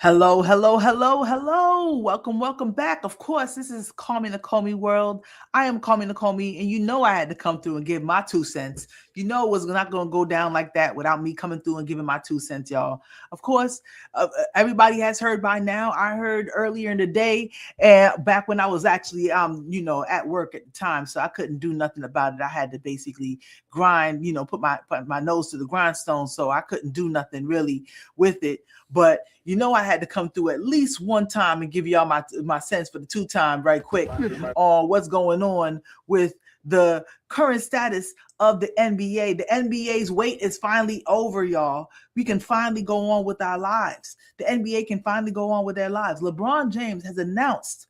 Hello, hello, hello, hello. Welcome back. Of course, this is Call Me the Call Me World. I am Call Me the Call Me, and you know I had to come through and give my 2 cents. You know it was not going to go down like that without me coming through and giving my 2 cents, y'all. Of course, everybody has heard by now. I heard earlier in the day, back when I was actually, at work at the time, so I couldn't do nothing about it. I had to basically grind, put my nose to the grindstone, so I couldn't do nothing really with it. But I had to come through at least one time and give y'all my sense for the two time right quick on what's going on with the current status of the NBA. The NBA's wait is finally over, y'all. We can finally go on with our lives. The NBA can finally go on with their lives. LeBron James has announced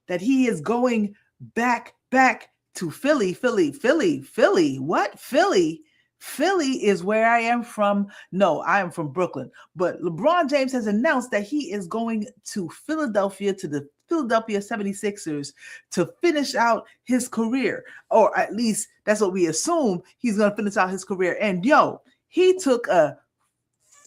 that he is going back to Philly. What? Philly is where I am from. No, I am from Brooklyn. But LeBron James has announced that he is going to Philadelphia, to the Philadelphia 76ers, to finish out his career. Or at least that's what we assume he's going to finish out his career. And he took a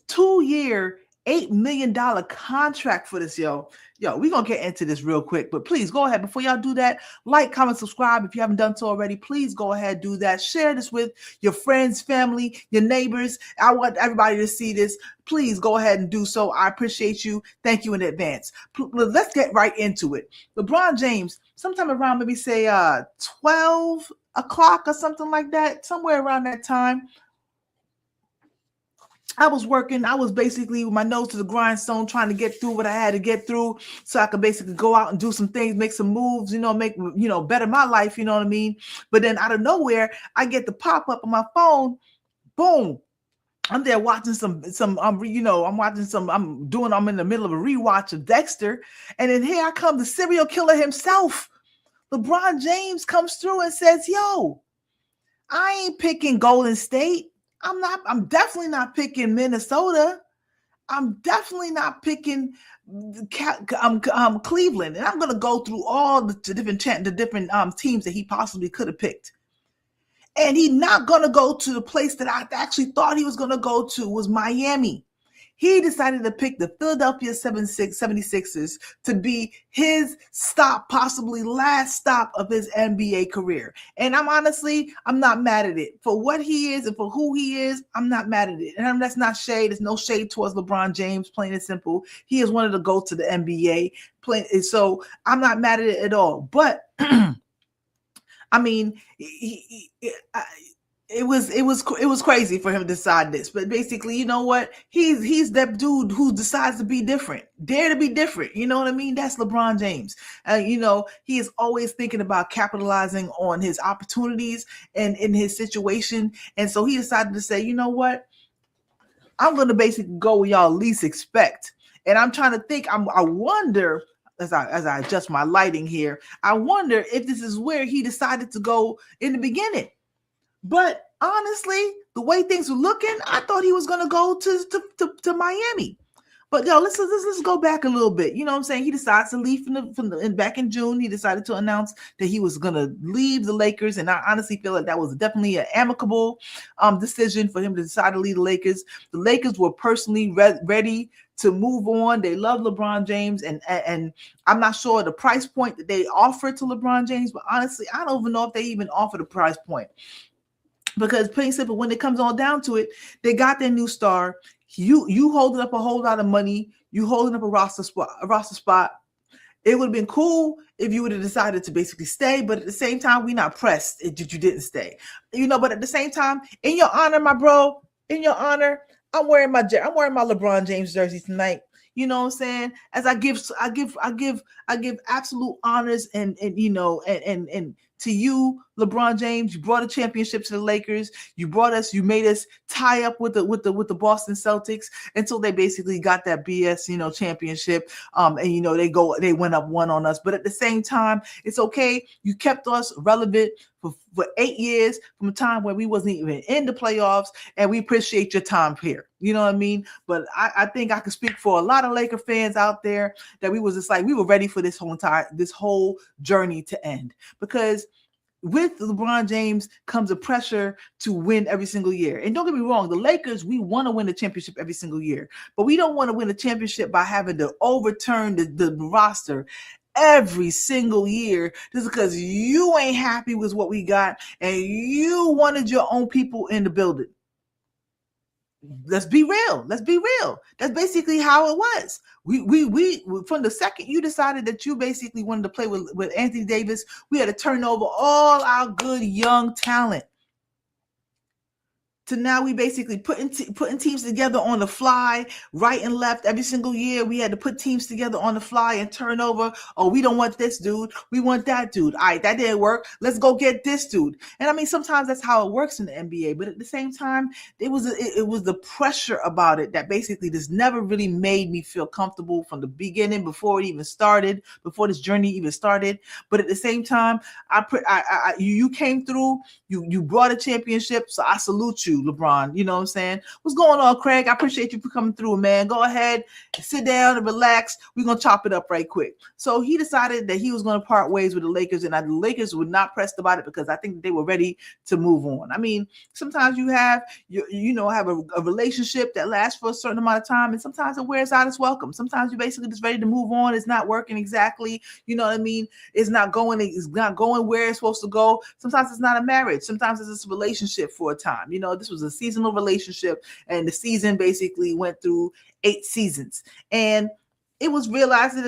2-year, $8 million contract for this, yo. We're going to get into this real quick, but please go ahead. Before y'all do that, like, comment, subscribe. If you haven't done so already, please go ahead, do that. Share this with your friends, family, your neighbors. I want everybody to see this. Please go ahead and do so. I appreciate you. Thank you in advance. Let's get right into it. LeBron James, sometime around maybe say 12 o'clock or something like that, somewhere around that time, I was working. I was basically with my nose to the grindstone trying to get through what I had to get through so I could basically go out and do some things, make some moves, better my life, you know what I mean? But then out of nowhere, I get the pop up on my phone. Boom. I'm there watching I'm in the middle of a rewatch of Dexter. And then here I come, the serial killer himself. LeBron James comes through and says, yo, I ain't picking Golden State. I'm definitely not picking Minnesota. I'm definitely not picking Cleveland. And I'm going to go through all the different teams that he possibly could have picked. And he's not going to go to the place that I actually thought he was going to go to, was Miami. He decided to pick the Philadelphia 76ers to be his stop, possibly last stop of his NBA career. And I'm not mad at it. For what he is and for who he is, I'm not mad at it. And that's not shade. There's no shade towards LeBron James, plain and simple. He is one of the GOATs of the NBA. So I'm not mad at it at all. But, I mean, it was crazy for him to decide this, but basically, you know what? He's that dude who decides to be different, dare to be different. You know what I mean? That's LeBron James. He is always thinking about capitalizing on his opportunities and in his situation. And so he decided to say, you know what? I'm going to basically go where y'all least expect. And I'm trying to think. I wonder, as I adjust my lighting here, I wonder if this is where he decided to go in the beginning. But honestly, the way things were looking, I thought he was going to go to Miami. But let's go back a little bit. You know what I'm saying? He decides to leave back in June. He decided to announce that he was going to leave the Lakers, and I honestly feel like that was definitely an amicable decision for him to decide to leave the Lakers. The Lakers were personally ready to move on. They love LeBron James, and I'm not sure the price point that they offered to LeBron James, but honestly, I don't even know if they even offered a price point. Because plain simple, when it comes on down to it, they got their new star. You holding up a whole lot of money. You holding up a roster spot. It would have been cool if you would have decided to basically stay, but at the same time, we're not pressed if you didn't stay. But at the same time, in your honor, my bro, in your honor, I'm wearing my LeBron James jersey tonight. You know what I'm saying? As I give absolute honors and to you, LeBron James. You brought a championship to the Lakers. You made us tie up with the Boston Celtics until they basically got that BS, championship. They went up one on us. But at the same time, it's okay. You kept us relevant for 8 years from a time where we wasn't even in the playoffs, and we appreciate your time here. You know what I mean? But I think I can speak for a lot of Laker fans out there that we was just like, we were ready for this whole journey to end, because with LeBron James comes a pressure to win every single year. And don't get me wrong, the Lakers, we want to win the championship every single year, but we don't want to win a championship by having to overturn the roster every single year just because you ain't happy with what we got and you wanted your own people in the building. Let's be real. Let's be real. That's basically how it was. We from the second you decided that you basically wanted to play with Anthony Davis, we had to turn over all our good young talent. So now we basically putting teams together on the fly, right and left. Every single year we had to put teams together on the fly and turn over. Oh, we don't want this dude. We want that dude. All right, that didn't work. Let's go get this dude. And I mean, sometimes that's how it works in the NBA. But at the same time, it was the pressure about it that basically just never really made me feel comfortable from the beginning, before it even started, before this journey even started. But at the same time, you came through. You brought a championship, so I salute you, LeBron. You know what I'm saying? What's going on, Craig? I appreciate you for coming through, man. Go ahead, sit down and relax. We're going to chop it up right quick. So he decided that he was going to part ways with the Lakers, and the Lakers were not pressed about it because I think they were ready to move on. I mean, sometimes you have a relationship that lasts for a certain amount of time, and sometimes it wears out its welcome. Sometimes you're basically just ready to move on. It's not working exactly. You know what I mean? It's not going where it's supposed to go. Sometimes it's not a marriage. Sometimes it's a relationship for a time. You know, this was a seasonal relationship, and the season basically went through 8 seasons. And it was realized that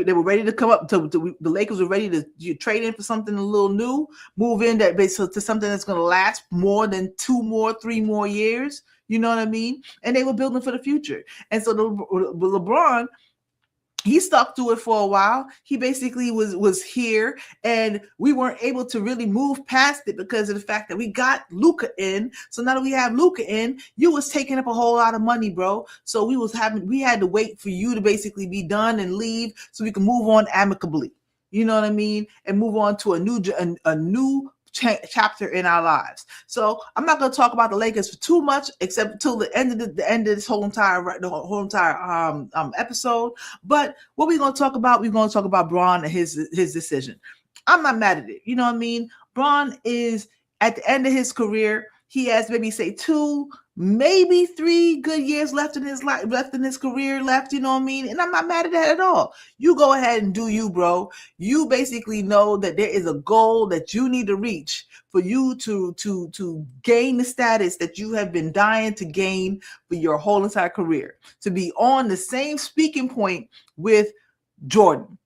they were ready to come up to the Lakers were ready to trade in for something a little new, move in that basically to something that's going to last more than 3 more years. You know what I mean? And they were building for the future. And so LeBron, he stuck to it for a while. He basically was here, and we weren't able to really move past it because of the fact that we got Luka in. So now that we have Luka in, you was taking up a whole lot of money, bro. So we had to wait for you to basically be done and leave so we can move on amicably. You know what I mean? And move on to a new chapter in our lives. So I'm not going to talk about the Lakers for too much, except until the end of this whole entire episode. But what we're going to talk about, we're going to talk about Bron and his decision. I'm not mad at it. You know what I mean? Bron is at the end of his career. He has maybe say 2, maybe 3 good years left in his career. You know what I mean? And I'm not mad at that at all. You go ahead and do you, bro. You basically know that there is a goal that you need to reach for you to gain the status that you have been dying to gain for your whole entire career. To be on the same speaking point with Jordan.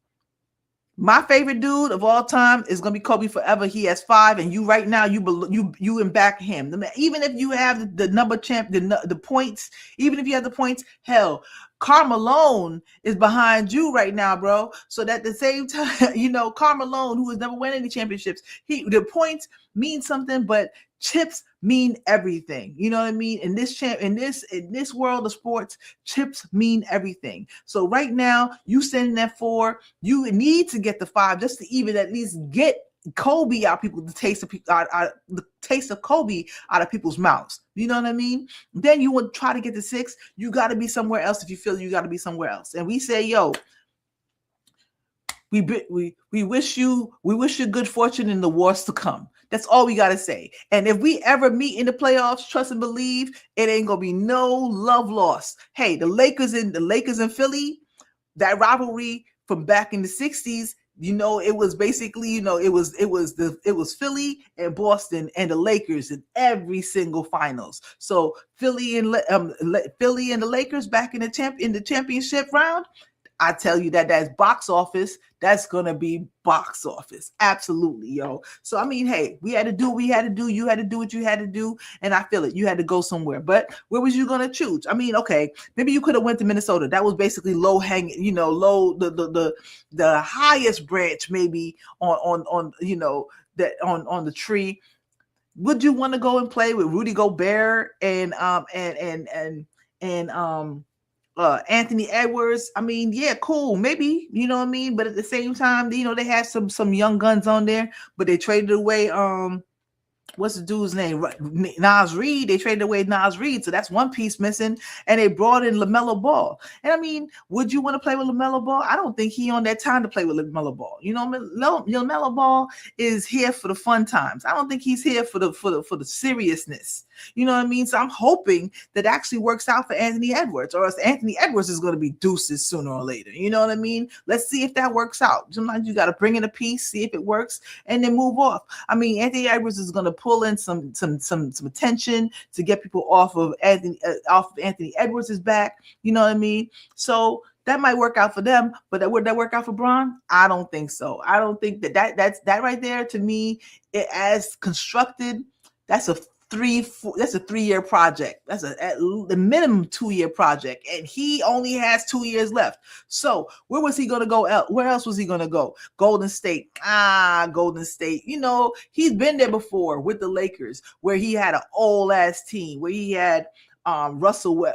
My favorite dude of all time is gonna be Kobe forever. He has 5, and you right now you and back him. Even if you have the number champ, the points, even if you have the points, hell, Carmelo is behind you right now, bro. So that at the same time, you know, Carmelo, who has never won any championships, the points mean something, but chips mean everything. You know what I mean? In this world of sports, chips mean everything. So right now, you sending that 4, you need to get the 5 just to even at least get Kobe out people, the taste of Kobe out of people's mouths. You know what I mean? Then you would try to get the 6. You got to be somewhere else if you feel you got to be somewhere else. And we say, yo, we wish you good fortune in the wars to come. That's all we got to say. And if we ever meet in the playoffs, trust and believe, it ain't going to be no love lost. Hey, the Lakers and Philly, that rivalry from back in the 60s, you know, it was basically, you know, it was Philly and Boston and the Lakers in every single finals. So Philly and the Lakers back in the championship round, I tell you that's box office. That's going to be box office. Absolutely, yo. So, I mean, hey, we had to do what we had to do. You had to do what you had to do. And I feel it. You had to go somewhere. But where was you going to choose? I mean, okay, maybe you could have went to Minnesota. That was basically low hanging, you know, the highest branch maybe on you know, that on the tree. Would you want to go and play with Rudy Gobert and Anthony Edwards? I mean, yeah, cool, maybe, you know what I mean? But at the same time, you know, they had some young guns on there, but they traded away what's the dude's name? Nas Reed. They traded away Nas Reed, so that's one piece missing. And they brought in LaMelo Ball. And I mean, would you want to play with LaMelo Ball? I don't think he on that time to play with LaMelo Ball. You know, LaMelo Ball is here for the fun times. I don't think he's here for the seriousness. You know what I mean? So I'm hoping that actually works out for Anthony Edwards, or else Anthony Edwards is going to be deuces sooner or later. You know what I mean? Let's see if that works out. Sometimes you got to bring in a piece, see if it works, and then move off. I mean, Anthony Edwards is going to pull in some attention to get people off of Anthony Edwards' back. You know what I mean? So that might work out for them, but would that work out for Bron? I don't think so. I don't think that's right there. To me, as constructed, that's a 3-year project. That's at the minimum 2-year project, and he only has 2 years left. So where was he going to go? Where else was he going to go? Golden State. Golden State. You know, he's been there before with the Lakers, where he had an old ass team, where he had Russell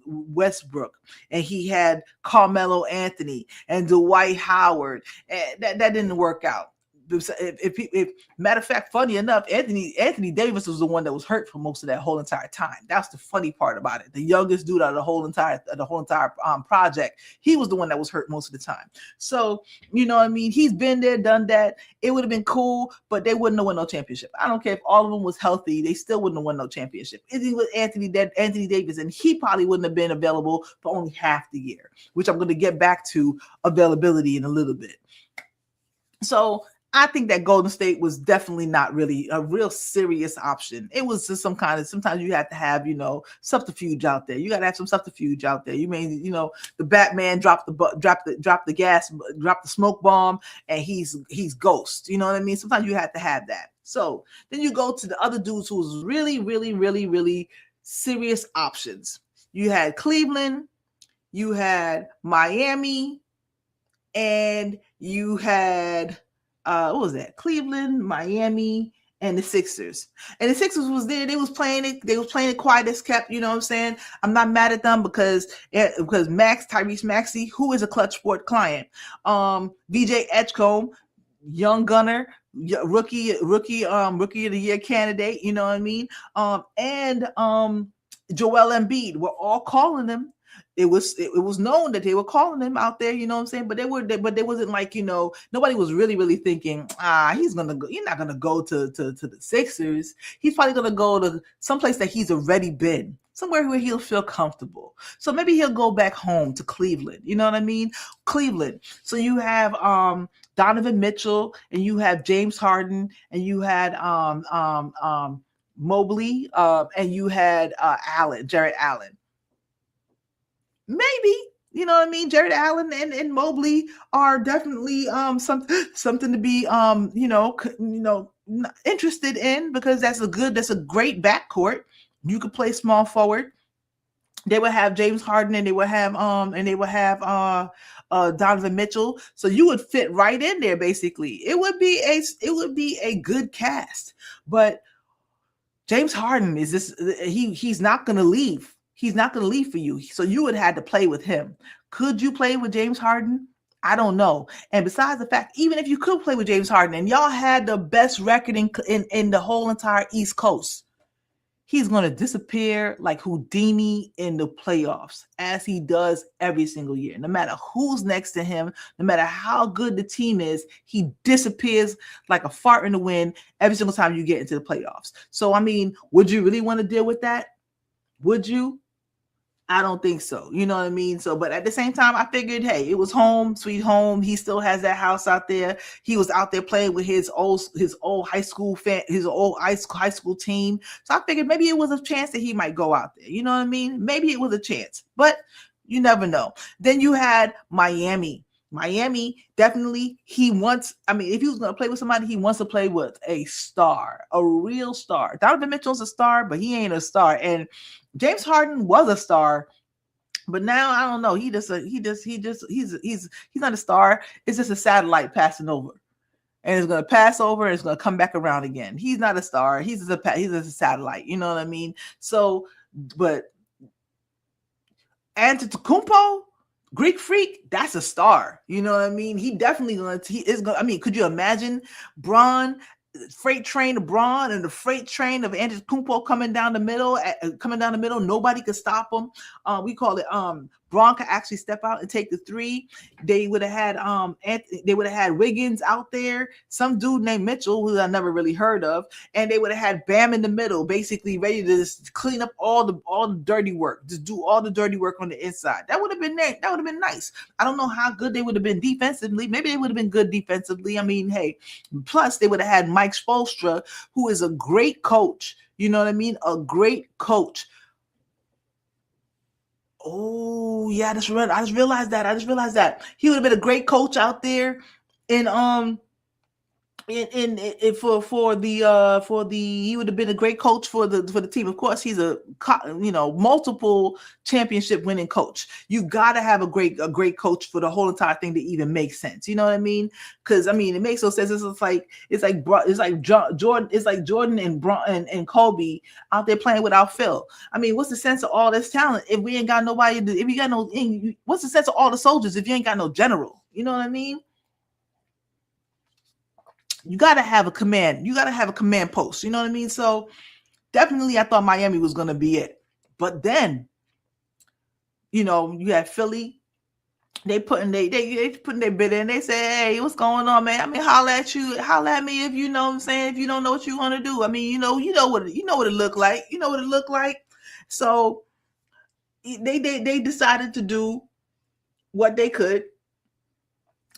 Westbrook, and he had Carmelo Anthony and Dwight Howard, and that didn't work out. If matter of fact, funny enough, Anthony Davis was the one that was hurt for most of that whole entire time. That's the funny part about it. The youngest dude out of the whole entire project, he was the one that was hurt most of the time. So you know what I mean. He's been there, done that. It would have been cool, but they wouldn't have won no championship. I don't care if all of them was healthy; they still wouldn't have won no championship. It was Anthony Davis, and he probably wouldn't have been available for only half the year, which I'm going to get back to availability in a little bit. So I think that Golden State was definitely not really a real serious option. It was just sometimes you have to have, subterfuge out there. You got to have some subterfuge out there. You may, the Batman dropped the smoke bomb, and he's ghost. You know what I mean? Sometimes you have to have that. So then you go to the other dudes who was really, really, really, really serious options. You had Cleveland, you had Miami, and you had what was that? Cleveland, Miami, and the Sixers. And the Sixers was there. They was playing it quiet as kept. You know what I'm saying? I'm not mad at them because Tyrese Maxey, who is a Clutch Sport client, VJ Edgecombe, young gunner, rookie of the year candidate. You know what I mean? And Joel Embiid. We're all calling them. It was known that they were calling him out there, you know what I'm saying? But they wasn't like, nobody was really, really thinking, he's not gonna go to the Sixers. He's probably gonna go to someplace that he's already been, somewhere where he'll feel comfortable. So maybe he'll go back home to Cleveland. You know what I mean? Cleveland. So you have Donovan Mitchell, and you have James Harden, and you had Mobley, and you had Jared Allen. Maybe, you know what I mean? Jared Allen and Mobley are definitely something to be interested in, because that's a great backcourt. You could play small forward. They would have James Harden, and they would have Donovan Mitchell. So you would fit right in there. Basically, it would be a good cast. But James Harden he's not going to leave. He's not going to leave for you. So you would have to play with him. Could you play with James Harden? I don't know. And besides the fact, even if you could play with James Harden and y'all had the best record in the whole entire East Coast, he's going to disappear like Houdini in the playoffs, as he does every single year. No matter who's next to him, no matter how good the team is, he disappears like a fart in the wind every single time you get into the playoffs. So, I mean, would you really want to deal with that? Would you? I don't think so. You know what I mean? So, but at the same time, I figured, hey, it was home, sweet home. He still has that house out there. He was out there playing with his old high school high school team. So I figured maybe it was a chance that he might go out there. You know what I mean? Maybe it was a chance, but you never know. Then you had Miami. Miami, definitely, if he was going to play with somebody, he wants to play with a star, a real star. Donovan Mitchell's a star, but he ain't a star. And James Harden was a star, but now I don't know. He's not a star. It's just a satellite passing over, and it's going to pass over and it's going to come back around again. He's not a star. He's just a satellite. You know what I mean? So, but Antetokounmpo, Greek Freak, that's a star. You know what I mean? He definitely could you imagine Bron freight train of Braun and the freight train of Antetokounmpo coming down the middle. Nobody could stop him. We call it Braun could actually step out and take the three. They would have had Wiggins out there, some dude named Mitchell who I never really heard of, and they would have had Bam in the middle, basically ready to just clean up all the dirty work, just do all the dirty work on the inside. That would have been nice. I don't know how good they would have been defensively. Maybe they would have been good defensively. I mean, hey, plus they would have had Mike Spoelstra, who is a great coach. You know what I mean? A great coach. Oh yeah, I just realized that he would have been a great coach out there in for the he would have been a great coach for the team. Of course, he's a multiple championship winning coach. You got to have a great coach for the whole entire thing to even make sense. You know what I mean? Because I mean, it makes no sense. It's like Jordan and Kobe out there playing without Phil. I mean, what's the sense of all this talent if we ain't got nobody? If you got no, what's the sense of all the soldiers if you ain't got no general? You know what I mean? You got to have a command. You got to have a command post. You know what I mean? So definitely I thought Miami was going to be it. But then, you had Philly. They putting their bid in. They say, hey, what's going on, man? I mean, holla at me if you know what I'm saying, if you don't know what you want to do. I mean, you know what it looked like. You know what it looked like. So they decided to do what they could.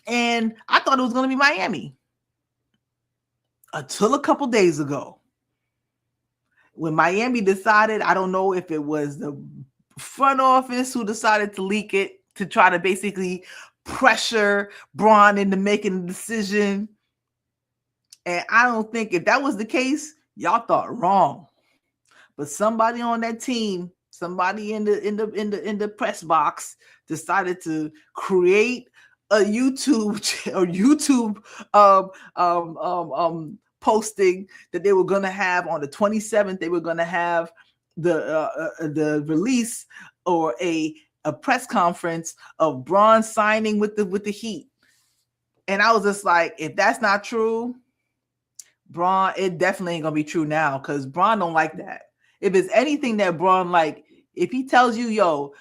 And I thought it was going to be Miami. Until a couple days ago, when Miami decided, I don't know if it was the front office who decided to leak it to try to basically pressure Braun into making a decision. And I don't think if that was the case, y'all thought wrong. But somebody on that team, somebody in the press box decided to create a YouTube posting that they were going to have on the 27th. They were going to have the release or a press conference of Braun signing with the Heat. And I was just like, if that's not true, Braun, it definitely ain't gonna be true now, because Braun don't like that. If it's anything that Braun like, if he tells you, yo,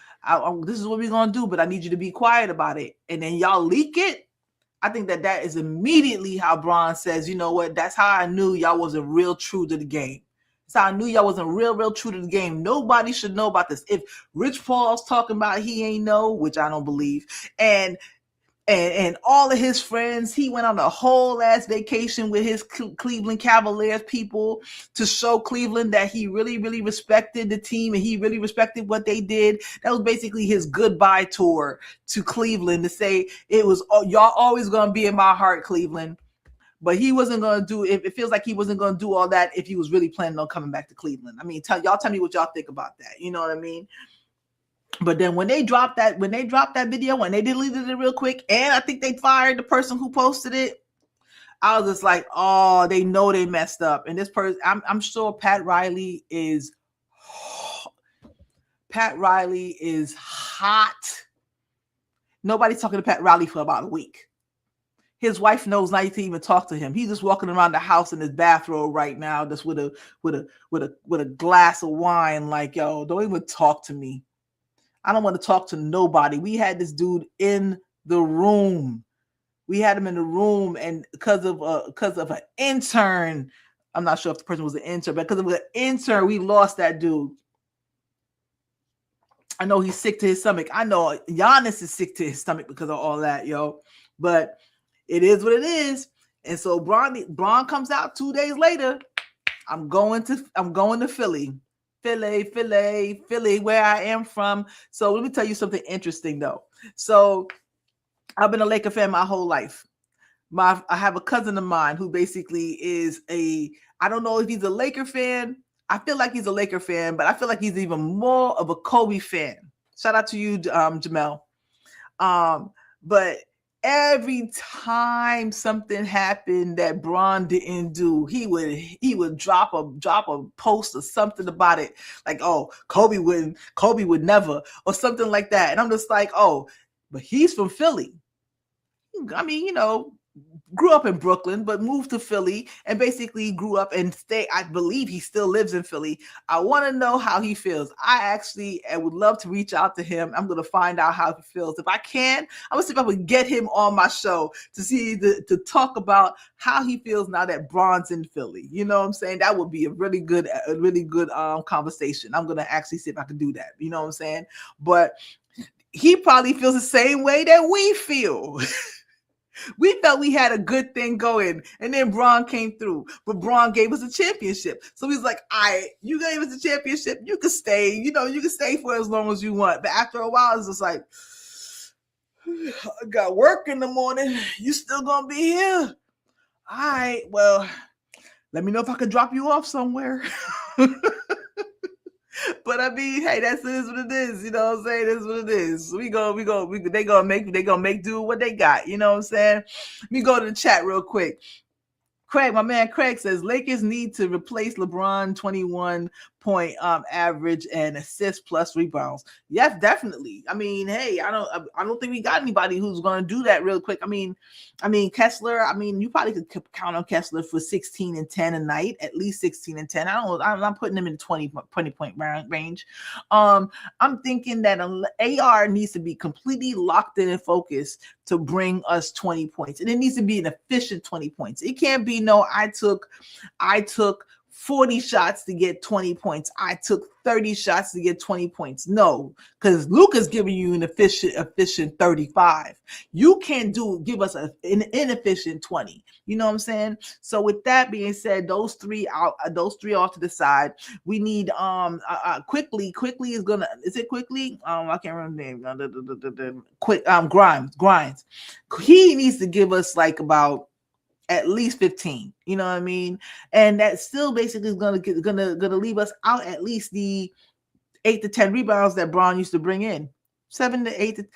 this is what we're going to do, but I need you to be quiet about it, and then y'all leak it, I think that is immediately how Braun says, you know what, that's how I knew y'all wasn't real true to the game. That's how I knew y'all wasn't real true to the game. Nobody should know about this. If Rich Paul's talking about he ain't know, which I don't believe, and all of his friends, he went on a whole ass vacation with his Cleveland Cavaliers people to show Cleveland that he really, really respected the team and he really respected what they did. That was basically his goodbye tour to Cleveland, to say it was, y'all always going to be in my heart, Cleveland. But he wasn't going to do it. It feels like he wasn't going to do all that if he was really planning on coming back to Cleveland. I mean, tell me what y'all think about that. You know what I mean? But then when they dropped that video, when they deleted it real quick, and I think they fired the person who posted it, I was just like, oh, they know they messed up. And this person, I'm sure Pat Riley is hot. Nobody's talking to Pat Riley for about a week. His wife knows not to even talk to him. He's just walking around the house in his bathrobe right now, just with a glass of wine, like, yo, don't even talk to me. I don't want to talk to nobody. We had this dude in the room. We had him in the room, and because of an intern, I'm not sure if the person was an intern, but because of an intern, we lost that dude. I know he's sick to his stomach. I know Giannis is sick to his stomach because of all that, yo. But it is what it is. And so Braun comes out 2 days later. I'm going to Philly. Philly, where I am from. So let me tell you something interesting, though. So I've been a Laker fan my whole life. I have a cousin of mine who basically is I don't know if he's a Laker fan. I feel like he's a Laker fan, but I feel like he's even more of a Kobe fan. Shout out to you, Jamel. But every time something happened that Braun didn't do, he would drop a post or something about it, like, oh, Kobe would never, or something like that. And I'm just like, oh, but he's from Philly. I mean, grew up in Brooklyn, but moved to Philly and basically grew up and stay. I believe he still lives in Philly. I want to know how he feels. I would love to reach out to him. I'm going to find out how he feels. If I can, I'm going to see if I can get him on my show to talk about how he feels now that Bron's in Philly. You know what I'm saying? That would be a really good conversation. I'm going to actually see if I can do that. You know what I'm saying? But he probably feels the same way that we feel. We felt we had a good thing going, and then Braun came through. But Braun gave us a championship. So he's like, all right, you gave us a championship. You can stay. You know, you can stay for as long as you want. But after a while, it's just like, I got work in the morning. You still going to be here? All right, well, let me know if I can drop you off somewhere. But I mean, hey, that's what it is. You know what I'm saying? That's what it is. They gonna make do what they got. You know what I'm saying? Let me go to the chat real quick. Craig, my man Craig says Lakers need to replace LeBron 21 point average and assists plus rebounds. Yes, definitely. I mean, hey, I don't think we got anybody who's going to do that real quick. I mean Kessler. I mean, you probably could count on Kessler for 16 and 10 a night, at least 16 and 10. I'm not putting him in the 20 point range. I'm thinking that AR needs to be completely locked in and focused to bring us 20 points, and it needs to be an efficient 20 points. It can't be no. I took 40 shots to get 20 points. I took 30 shots to get 20 points. No, because Luka's giving you an efficient 35. You can't give us an inefficient 20. You know what I'm saying? So with that being said, those three off to the side. We need quickly is gonna. Is it quickly? I can't remember the name. Quick Grimes. He needs to give us like about at least 15, you know what I mean? And that still basically is gonna leave us out at least the 8 to 10 rebounds that Braun used to bring in. 7 to 8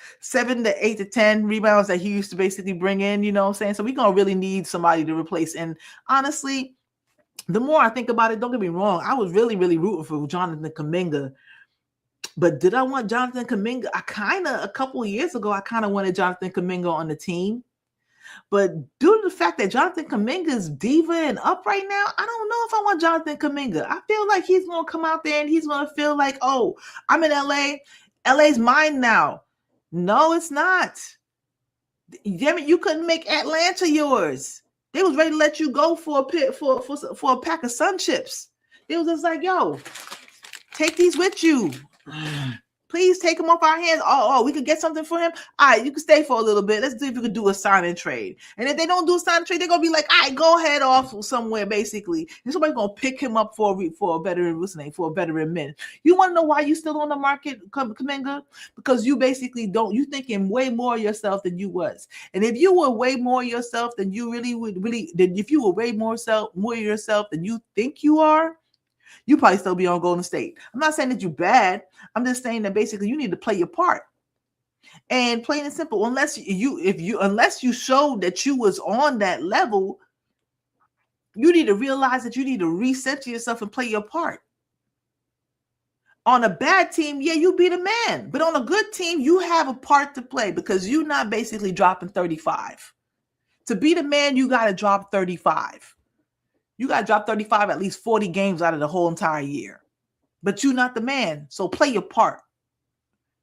to 10 rebounds that he used to basically bring in, you know what I'm saying? So we're gonna really need somebody to replace. And honestly, the more I think about it, don't get me wrong, I was really, really rooting for Jonathan Kuminga. But did I want Jonathan Kuminga? A couple of years ago, I kind of wanted Jonathan Kuminga on the team. But due to the fact that Jonathan Kuminga is diva and up right now, I don't know if I want Jonathan Kuminga. I feel like he's going to come out there and he's going to feel like, oh, I'm in LA. LA's mine now. No, it's not. Damn it, you couldn't make Atlanta yours. They was ready to let you go for a pack of Sun Chips. It was just like, yo, take these with you. Please take him off our hands. Oh, we could get something for him. All right, you can stay for a little bit. Let's see if we could do a sign and trade. And if they don't do a sign and trade, they're gonna be like, all right, go head off somewhere, basically. And somebody's gonna pick him up for a veteran minute. You want to know why you still on the market, Kuminga? Because you basically you thinking way more of yourself than you was. And if you were way more of yourself than you if you were way more of yourself than you think you are, you probably still be on Golden State. I'm not saying that you're bad. I'm just saying that basically you need to play your part. And plain and simple, unless you showed that you was on that level, you need to realize that you need to reset yourself and play your part. On a bad team, yeah, you be the man. But on a good team, you have a part to play because you're not basically dropping 35. To be the man, you got to drop 35. You got to drop 35 at least 40 games out of the whole entire year. But you're not the man, so play your part.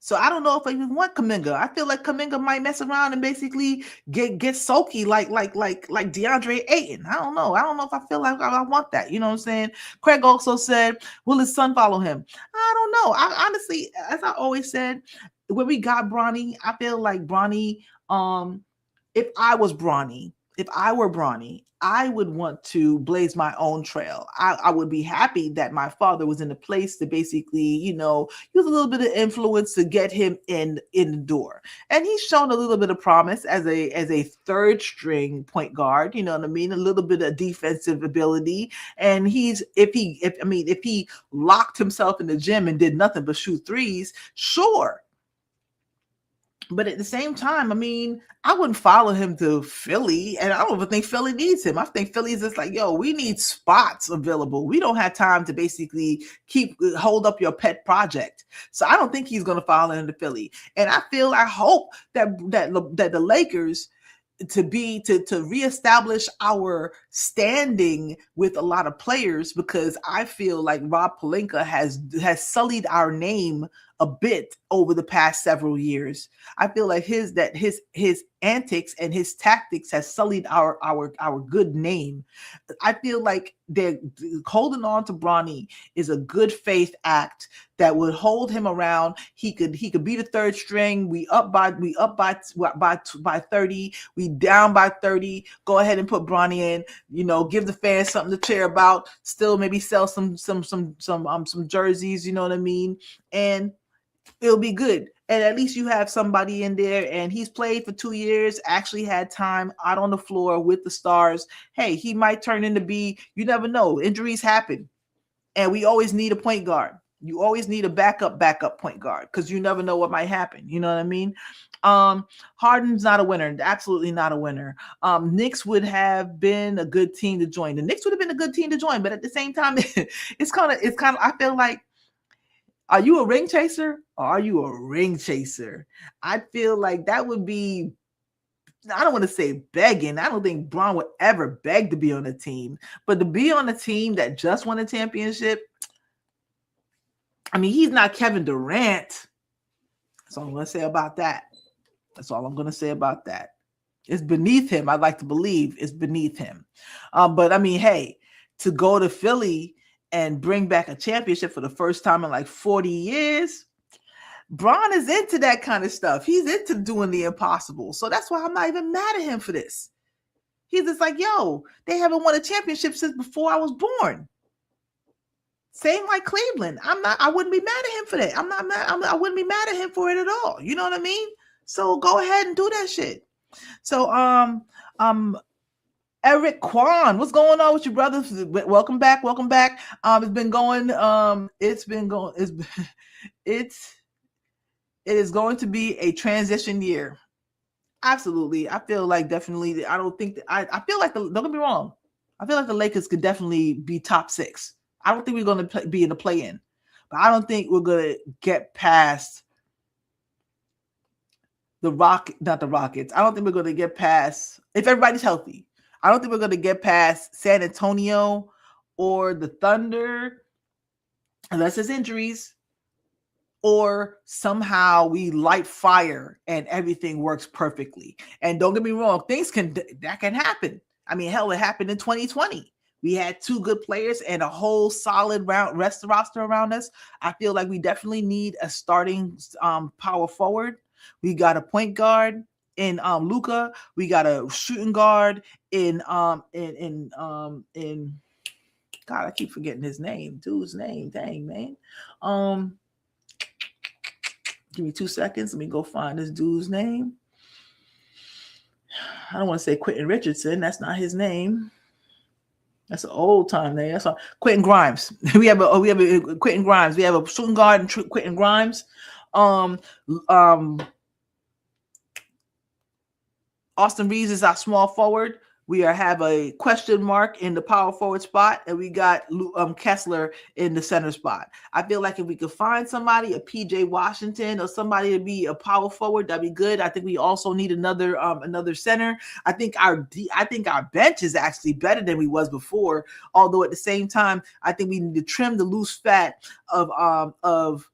So I don't know if I even want Kuminga. I feel like Kuminga might mess around and basically get sulky like DeAndre Ayton. I don't know. I don't know if I feel like I want that. You know what I'm saying? Craig also said, will his son follow him? I don't know. I honestly, as I always said, when we got Bronny, I feel like Bronny, if I were Bronny, I would want to blaze my own trail. I would be happy that my father was in a place to basically, use a little bit of influence to get him in the door. And he's shown a little bit of promise as a third string point guard, you know what I mean? A little bit of defensive ability. And if he locked himself in the gym and did nothing but shoot threes, sure. But at the same time, I mean, I wouldn't follow him to Philly, and I don't even think Philly needs him. I think Philly's just like, yo, we need spots available. We don't have time to basically hold up your pet project. So I don't think he's going to follow him to Philly. And I hope that the Lakers to reestablish our standing with a lot of players, because I feel like Rob Pelinka has sullied our name a bit over the past several years. I feel like his antics and his tactics has sullied our good name. I feel like they're holding on to Bronny is a good faith act that would hold him around. He could be the third string. We up by 30. We down by 30. Go ahead and put Bronny in. Give the fans something to cheer about. Still maybe sell some jerseys. You know what I mean? And it'll be good. And at least you have somebody in there, and he's played for 2 years, actually had time out on the floor with the stars. Hey, he might turn into you never know. Injuries happen. And we always need a point guard. You always need a backup point guard, because you never know what might happen. You know what I mean? Harden's not a winner. Absolutely not a winner. Knicks would have been a good team to join. The Knicks would have been a good team to join, but at the same time, it's kind of, I feel like, are you a ring chaser or are you a ring chaser? I feel like that would be, I don't want to say begging. I don't think Bron would ever beg to be on a team, but to be on a team that just won a championship, I mean, he's not Kevin Durant. That's all I'm going to say about that. That's all I'm going to say about that. It's beneath him. I'd like to believe it's beneath him. But I mean, hey, to go to Philly and bring back a championship for the first time in like 40 years, Bron is into that kind of stuff. He's into doing the impossible. So that's why I'm not even mad at him for this. He's just like, yo, they haven't won a championship since before I was born. Same like Cleveland. I wouldn't be mad at him for that. I'm not mad. I wouldn't be mad at him for it at all. You know what I mean? So go ahead and do that shit. So, Eric Kwan, what's going on with you, brother? Welcome back. It is going to be a transition year. Absolutely. I feel like definitely, I don't think that, I feel like, don't get me wrong, I feel like the Lakers could definitely be top 6. I don't think we're going to be in the play-in, but I don't think we're going to get past not the Rockets. I don't think we're going to get past, if everybody's healthy, I don't think we're going to get past San Antonio or the Thunder, unless it's injuries, or somehow we light fire and everything works perfectly. And don't get me wrong, that can happen. I mean, hell, it happened in 2020. We had 2 good players and a whole solid roster around us. I feel like we definitely need a starting power forward. We got a point guard in Luka. We got a shooting guard in God, I keep forgetting his name. Dude's name. Dang, man. Give me 2 seconds. Let me go find this dude's name. I don't want to say Quentin Richardson. That's not his name. That's an old time name. That's Quentin Grimes. We have a Quentin Grimes. We have a shooting guard and Quentin Grimes. Austin Reeves is our small forward. We have a question mark in the power forward spot, and we got Kessler in the center spot. I feel like if we could find somebody, a PJ Washington or somebody to be a power forward, that'd be good. I think we also need another center. I think our bench is actually better than we was before. Although at the same time, I think we need to trim the loose fat of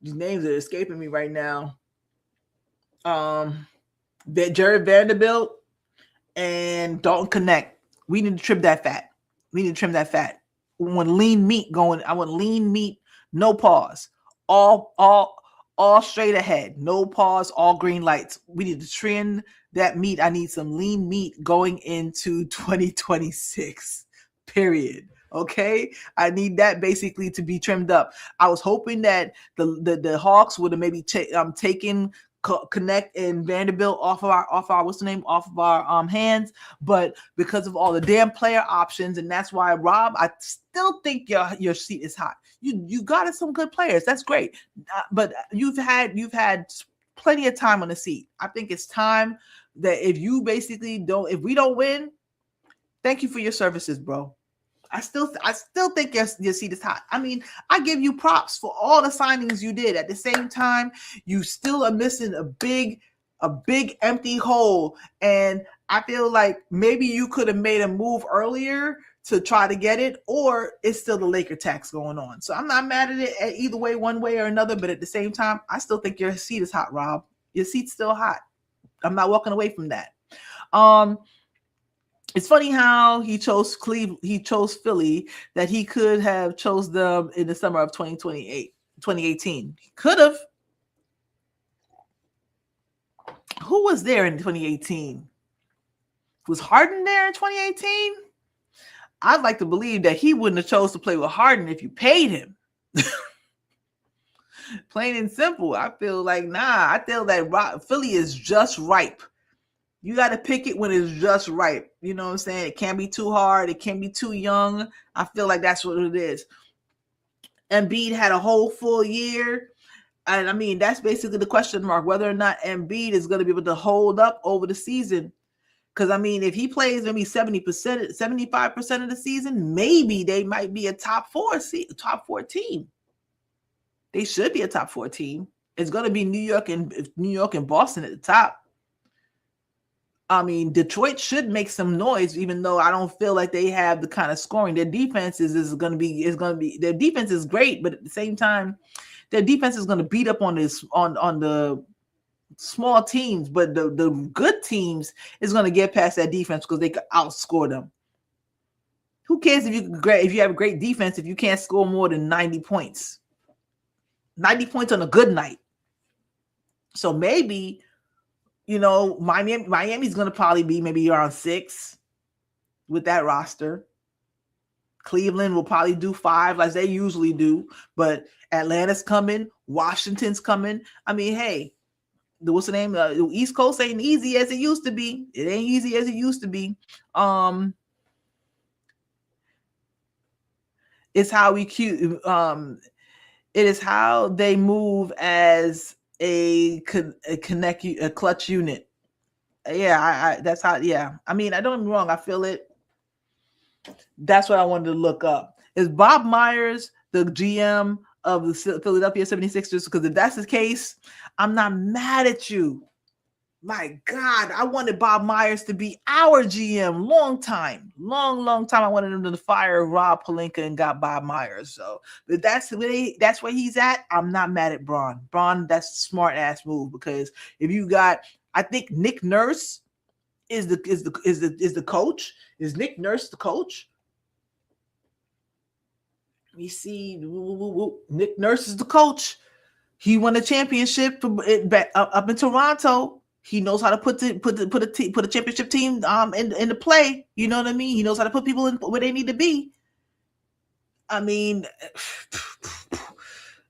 these names are escaping me right now. Jared Vanderbilt and Dalton Connect. We need to trim that fat. I want lean meat going. I want lean meat, no pause. All straight ahead. No pause, all green lights. We need to trim that meat. I need some lean meat going into 2026. Period. Okay, I need that basically to be trimmed up. I was hoping that the Hawks would have maybe taken Connect and Vanderbilt off of our hands, but because of all the damn player options, and that's why, Rob, I still think your seat is hot. You got some good players. That's great, but you've had plenty of time on the seat. I think it's time that if we don't win, thank you for your services, bro. I still think your seat is hot. I mean, I give you props for all the signings you did. At the same time, you still are missing a big empty hole. And I feel like maybe you could have made a move earlier to try to get it, or it's still the Laker tax going on. So I'm not mad at it at either way, one way or another. But at the same time, I still think your seat is hot, Rob. Your seat's still hot. I'm not walking away from that. It's funny how he chose Philly, that he could have chose them in the summer of 2018. He could have. Who was there in 2018? Was Harden there in 2018? I'd like to believe that he wouldn't have chose to play with Harden if you paid him. Plain and simple. I feel like, I feel that Philly is just ripe. You got to pick it when it's just right. You know what I'm saying? It can't be too hard. It can't be too young. I feel like that's what it is. Embiid had a whole full year. And I mean, that's basically the question mark, whether or not Embiid is going to be able to hold up over the season. Because, I mean, if he plays maybe 70%, 75% of the season, maybe they might be a top four team. They should be a top four team. It's going to be New York and Boston at the top. I mean, Detroit should make some noise, even though I don't feel like they have the kind of scoring. Their defense is going to be their defense is great, but at the same time, their defense is going to beat up on the small teams. But the good teams is going to get past that defense because they can outscore them. Who cares if you have a great defense if you can't score more than 90 points? 90 points on a good night. So maybe, Miami's going to probably be maybe around 6 with that roster. Cleveland will probably do 5 like they usually do. But Atlanta's coming. Washington's coming. I mean, hey, what's the name? The East Coast ain't easy as it used to be. It ain't easy as it used to be. It's how it is how they move as a clutch unit. Yeah, that's how. Yeah, I mean, I don't get me wrong. I feel it. That's what I wanted to look up. Is Bob Myers the GM of the Philadelphia 76ers? Because if that's the case, I'm not mad at you. My God, I wanted Bob Myers to be our GM. Long time. I wanted him to fire Rob Pelinka and got Bob Myers. So if that's where he's at, I'm not mad at Braun. Braun, that's a smart ass move, because if you got, I think Nick Nurse is the coach. Is Nick Nurse the coach? Let me see. Nick Nurse is the coach. He won a championship up in Toronto. He knows how to put a championship team into play. You know what I mean? He knows how to put people in where they need to be. I mean,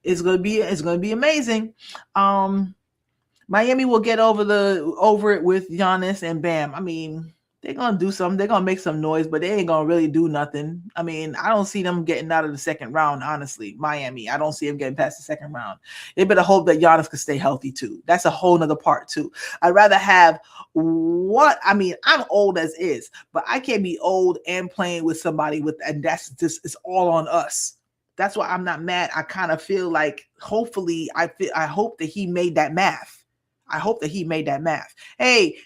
it's gonna be amazing. Miami will get over it with Giannis and Bam. I mean, they're gonna do something. They're gonna make some noise, but they ain't gonna really do nothing. I mean, I don't see them getting out of the second round. Honestly, Miami, I don't see them getting past the second round. They better hope that Giannis can stay healthy too. That's a whole nother part too. I'd rather have I'm old as is, but I can't be old and playing with somebody and that's just, it's all on us. That's why I'm not mad. I kind of feel like I hope that he made that math. Hey,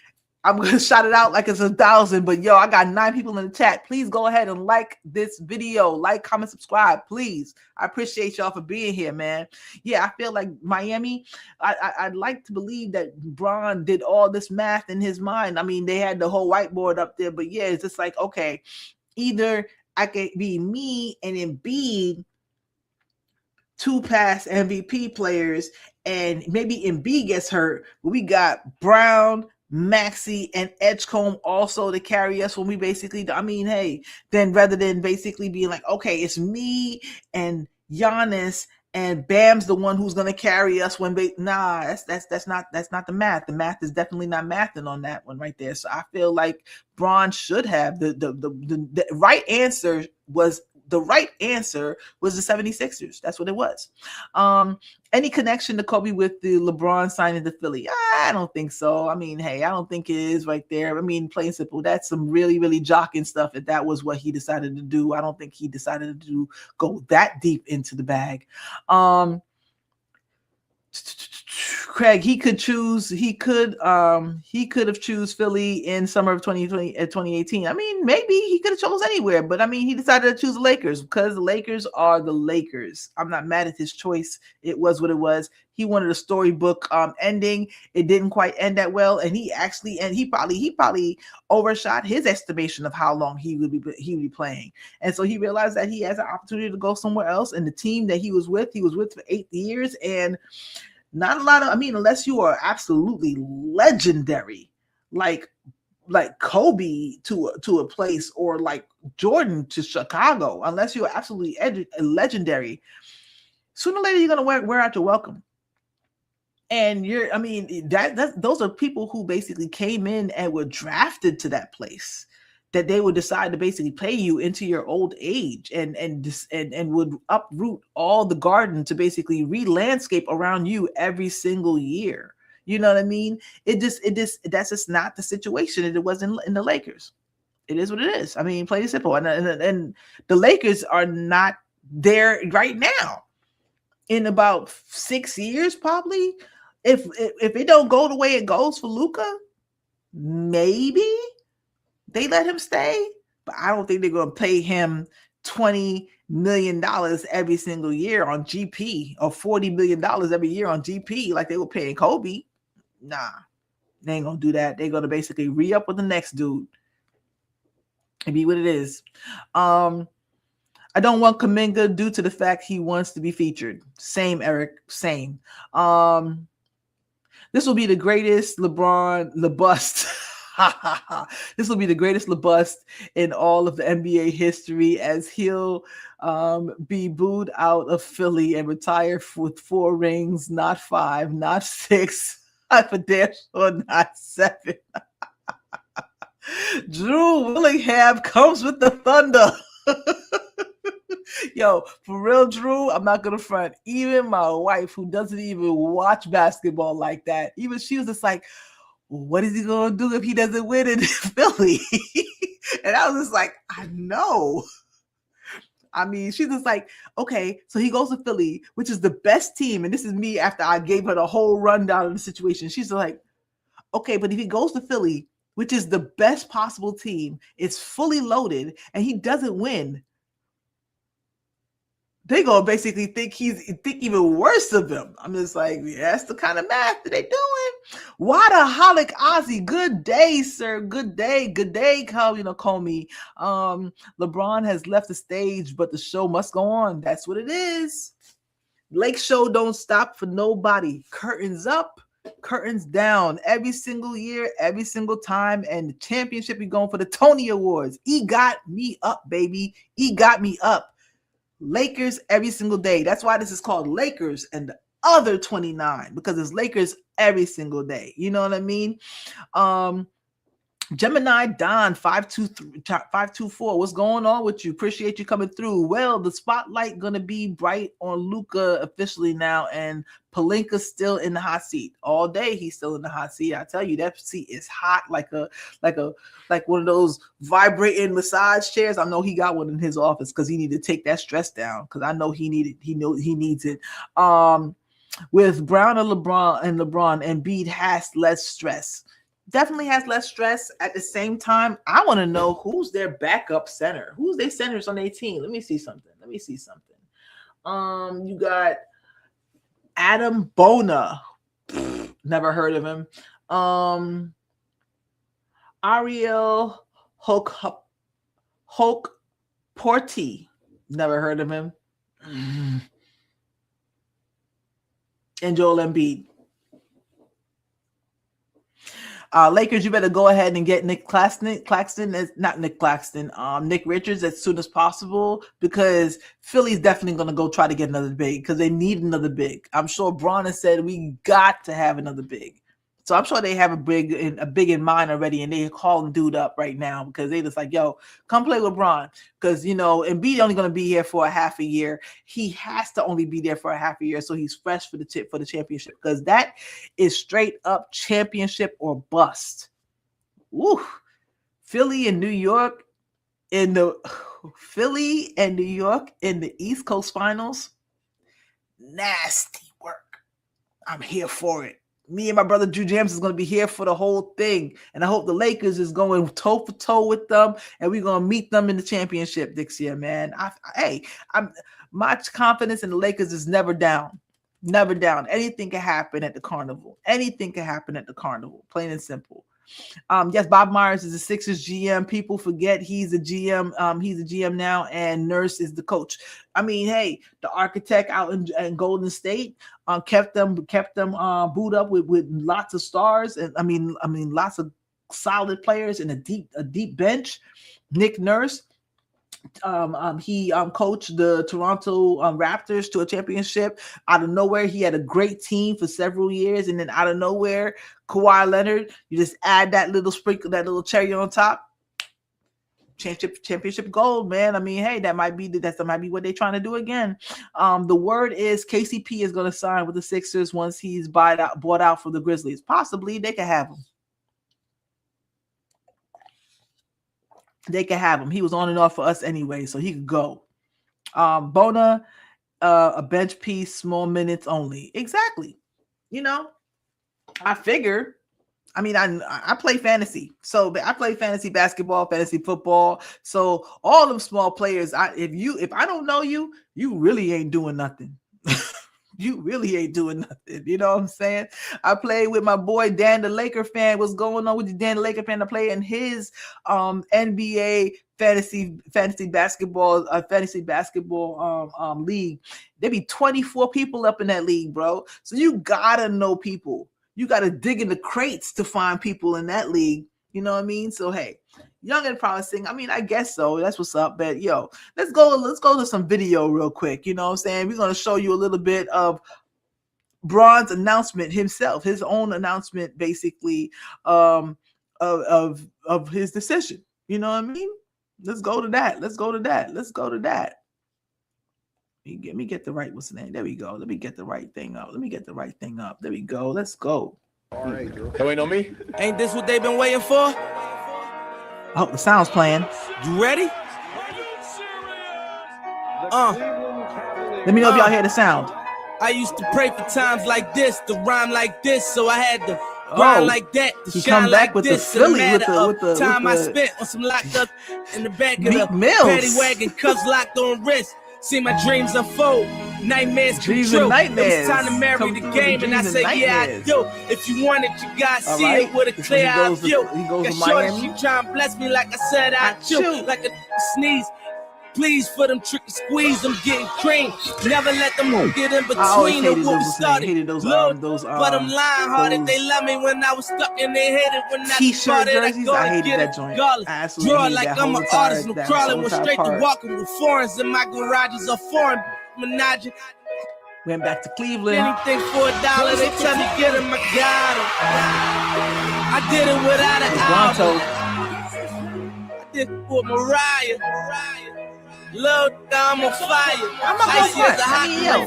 I'm going to shout it out like it's 1,000, but I got 9 people in the chat. Please go ahead and like this video. Like, comment, subscribe, please. I appreciate y'all for being here, man. Yeah, I feel like Miami, I'd like to believe that Bron did all this math in his mind. I mean, they had the whole whiteboard up there, but yeah, it's just like, okay, either I could be me and Embiid, 2 past MVP players, and maybe Embiid gets hurt, but we got Brown, Maxey, and Edgecombe also to carry us when we basically, then rather than basically being like, okay, it's me and Giannis and Bam's the one who's going to carry us that's not the math. The math is definitely not mathing on that one right there. So I feel like Bron should have the right answer was the right answer was the 76ers. That's what it was. Any connection to Kobe with the LeBron signing to Philly? I don't think so. I mean, hey, I don't think it is right there. I mean, plain simple. That's some really, really jocking stuff. If that was what he decided to do, I don't think he decided to go that deep into the bag. Craig, he could have choose Philly in summer of 2018. I mean, maybe he could have chose anywhere, but I mean, he decided to choose the Lakers because the Lakers are the Lakers. I'm not mad at his choice. It was what it was. He wanted a storybook ending. It didn't quite end that well, and he probably overshot his estimation of how long he would be playing. And so he realized that he has an opportunity to go somewhere else. And the team that he was with for 8 years, and not a lot of, I mean, unless you are absolutely legendary, like Kobe to a place, or like Jordan to Chicago, unless you're absolutely legendary, sooner or later you're going to wear out your welcome. And those are people who basically came in and were drafted to that place, that they would decide to basically pay you into your old age and would uproot all the garden to basically re-landscape around you every single year. You know what I mean? That's just not the situation. It was in the Lakers. It is what it is. I mean, plain and simple. And the Lakers are not there right now. In about 6 years, probably, if it don't go the way it goes for Luka, maybe they let him stay, but I don't think they're going to pay him $20 million every single year on GP, or $40 million every year on GP like they were paying Kobe. Nah, they ain't going to do that. They're going to basically re-up with the next dude and be what it is. I don't want Kuminga due to the fact he wants to be featured. Same, Eric. Same. This will be the greatest LeBron LeBust. This will be the greatest LeBust in all of the NBA history, as he'll be booed out of Philly and retire with 4 rings, not 5, not 6. For damn sure, not 7. Drew Willingham comes with the thunder. Yo, for real, Drew, I'm not gonna front. Even my wife, who doesn't even watch basketball like that, even she was just like, what is he gonna do if he doesn't win in Philly? And I was just like, I know. I mean, she's just like, okay, so he goes to Philly, which is the best team. And this is me after I gave her the whole rundown of the situation. She's like, okay, but if he goes to Philly, which is the best possible team, it's fully loaded, and he doesn't win, they gonna basically think even worse of him. I'm just like, yeah, that's the kind of math that they doing. Wadaholic Ozzy, good day, sir. Good day, Comey. LeBron has left the stage, but the show must go on. That's what it is. Lake show don't stop for nobody. Curtains up, curtains down. Every single year, every single time, and the championship, we going for the Tony Awards. He got me up, baby. He got me up. Lakers every single day. That's why this is called Lakers and the other 29, because it's Lakers every single day. You know what I mean? Gemini Don 524. What's going on with you? Appreciate you coming through. Well, the spotlight gonna be bright on Luka officially now, and Pelinka's still in the hot seat all day. He's still in the hot seat. I tell you, that seat is hot like one of those vibrating massage chairs. I know he got one in his office because he needed to take that stress down. Because I know he needs it. With Brown and LeBron, Embiid has less stress. Definitely has less stress. At the same time, I want to know who's their backup center. Who's their centers on their team? Let me see something. You got Adam Bona. Never heard of him. Ariel Porti. Never heard of him. And Joel Embiid. Lakers, you better go ahead and get Nick Richards as soon as possible, because Philly's definitely going to go try to get another big, because they need another big. I'm sure Braun has said we got to have another big. So I'm sure they have a big in mind already, and they calling dude up right now because they just like, yo, come play LeBron, because Embiid only going to be here for a half a year. He has to only be there for a half a year, so he's fresh for the championship, because that is straight up championship or bust. Woo. Philly and New York in the East Coast Finals. Nasty work. I'm here for it. Me and my brother Drew James is going to be here for the whole thing. And I hope the Lakers is going toe for toe with them, and we're going to meet them in the championship this year, man. My confidence in the Lakers is never down. Never down. Anything can happen at the Carnival. Anything can happen at the Carnival. Plain and simple. Yes, Bob Myers is the Sixers GM. People forget he's a GM. He's a GM now, and Nurse is the coach. I mean, hey, the architect out in Golden State kept them booed up with lots of stars, and I mean lots of solid players and a deep bench. Nick Nurse. He coached the Toronto Raptors to a championship out of nowhere. He had a great team for several years, and then out of nowhere, Kawhi Leonard, you just add that little sprinkle, that little cherry on top. Championship gold, man. I mean, hey, that might be what they're trying to do again. The word is KCP is going to sign with the Sixers once he's bought out for the Grizzlies. Possibly they can have him. They can have him. He was on and off for us anyway, so he could go. Bona, a bench piece, small minutes only. Exactly. I figure. I mean, I play fantasy, so I play fantasy basketball, fantasy football. So all them small players, if I don't know you, you really ain't doing nothing. You really ain't doing nothing. You know what I'm saying? I played with my boy Dan, the Laker fan. What's going on with you, Dan, the Laker fan? I play in his NBA fantasy basketball league. There be 24 people up in that league, bro. So you gotta know people. You gotta dig in the crates to find people in that league. You know what I mean? So hey, young and promising. I mean, I guess so. That's what's up. But yo, let's go to some video real quick. You know what I'm saying? We're gonna show you a little bit of Bron's announcement himself, his own announcement, basically, of his decision. You know what I mean? Let's go to that. Let me get the right, what's the name? There we go. Let me get the right thing up. There we go. Let's go. All right, girl. They waiting on me? Ain't this what they've been waiting for? Oh, the sound's playing. You ready? Let me know if y'all hear the sound. I used to pray for times like this, to rhyme like this, so I had to grind like that, to shine like with this. The Philly, with the time I spent on some locked up in the back of the paddy wagon, cuffs locked on wrist. See my dreams unfold, nightmares come true. It's time to marry the game, and I say, yeah, I do. If you want it, you gotta see it with a clear eye view. Got shorty, she try and bless me like I said I chew, like a sneeze. Please for them trick and squeeze, I'm getting cream. Never let them get in between of what we started. But I'm lying hearted. They love me when I was stuck and they hated when I started. I hated that joint. Draw like I'm an artist, no crawling, went straight to walking with foreigns in my garages are foreign menage. Went back to Cleveland. Anything for $1, they tell me get him, I got him. I did it without an album. I did it for Mariah. Love, I'm on fire. I'm not gonna front.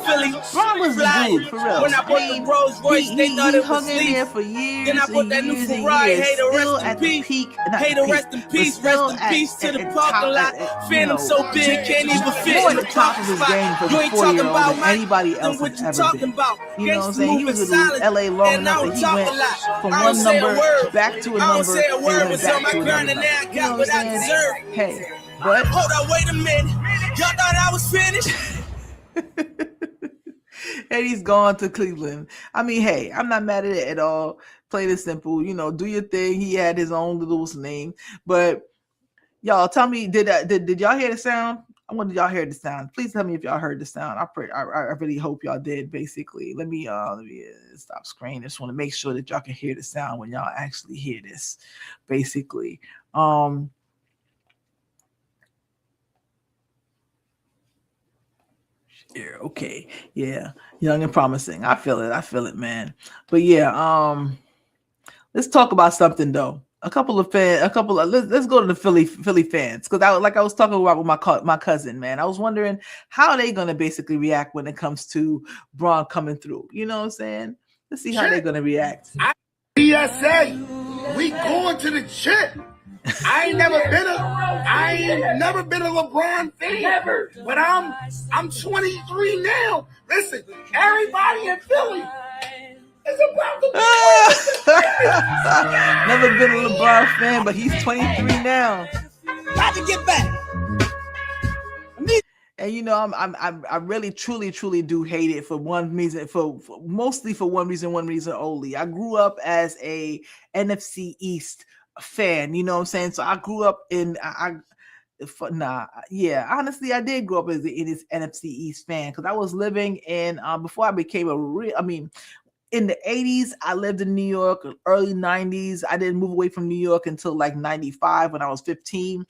Philly. Bron was good, for real. When I bought the Rolls Royce, they thought it was hung in there for years. Then I bought that new Ferrari. Hey, the rest in peace. Hey, the rest in peace. Rest in peace to the parking lot. Phantom so big, can't even fit in the top of his game for the 4-year-old than anybody else has ever been. You know what I'm saying? He was in LA long enough that he went from one number back to a number and went back to another. You know what I'm saying? Hey. But hold on, wait a minute. Y'all thought I was finished? And he's gone to Cleveland. I mean, hey, I'm not mad at it at all. Plain and simple, do your thing. He had his own little name. But y'all, tell me, did y'all hear the sound? I wanted y'all hear the sound. Please tell me if y'all heard the sound. I really hope y'all did. Basically, let me stop screen. I just want to make sure that y'all can hear the sound when y'all actually hear this. Basically, yeah, okay. Yeah. Young and promising. I feel it, man. But yeah, Let's talk about something though. Let's go to the Philly fans, because I was talking about with my cousin, man. I was wondering how they gonna basically react when it comes to Braun coming through. You know what I'm saying? Let's see how they're gonna react. PSA, we going to the chip. I ain't never been a LeBron fan. Never. But I'm 23 now. Listen, everybody in Philly is about to be Never been a LeBron fan, but he's 23 now. Got to get back. And you know, I really truly do hate it for one reason, mostly for one reason only. I grew up as a NFC East fan, you know what I'm saying? So I grew up in honestly, I did grow up as an NFC East fan, because I was living in before I became in the 80s, I lived in New York, early 90s. I didn't move away from New York until like 95 when I was 15.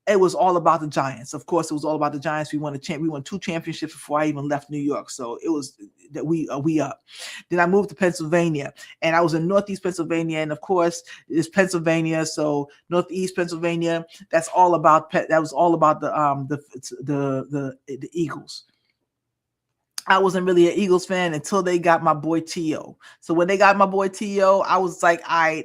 It was all about the Giants. Of course, it was all about the Giants. We won 2 championships before I even left New York. So it was that we up. Then I moved to Pennsylvania, and I was in Northeast Pennsylvania. And of course, it's Pennsylvania. So Northeast Pennsylvania, that was all about the Eagles. I wasn't really an Eagles fan until they got my boy T.O. So when they got my boy T.O., I was like, I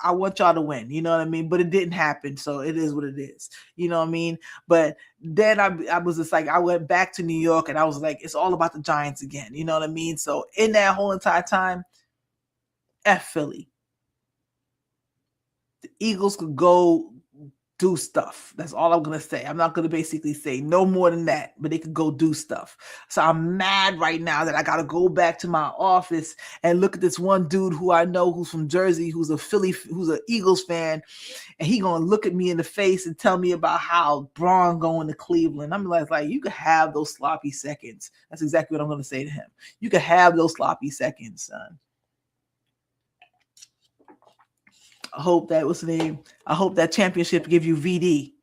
want y'all to win. You know what I mean? But it didn't happen. So it is what it is. You know what I mean? But then I was just like, I went back to New York, and I was like, it's all about the Giants again. You know what I mean? So in that whole entire time, F Philly. The Eagles could go do stuff. That's all I'm going to say. I'm not going to basically say no more than that, but they could go do stuff. So I'm mad right now that I got to go back to my office and look at this one dude who I know who's from Jersey, who's an Eagles fan, and he going to look at me in the face and tell me about how Braun going to Cleveland. I'm like, you could have those sloppy seconds. That's exactly what I'm going to say to him. You could have those sloppy seconds, son. I hope that championship give you VD.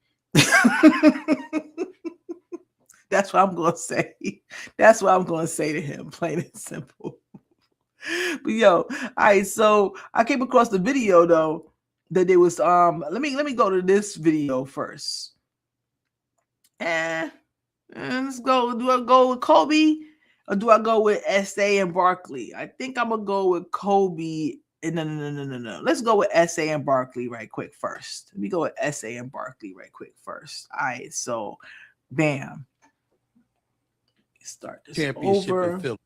That's what I'm going to say. That's what I'm going to say to him, plain and simple. But yo, all right, so I came across the video though that there was let me go to this video first. And let's go. Do I go with Kobe or do I go with SA and Barkley? I think I'm gonna go with Kobe. No. Let's go with SA and Barkley right quick first. Let me go with SA and Barkley right quick first. All right, so bam. Start this championship over. In Philly.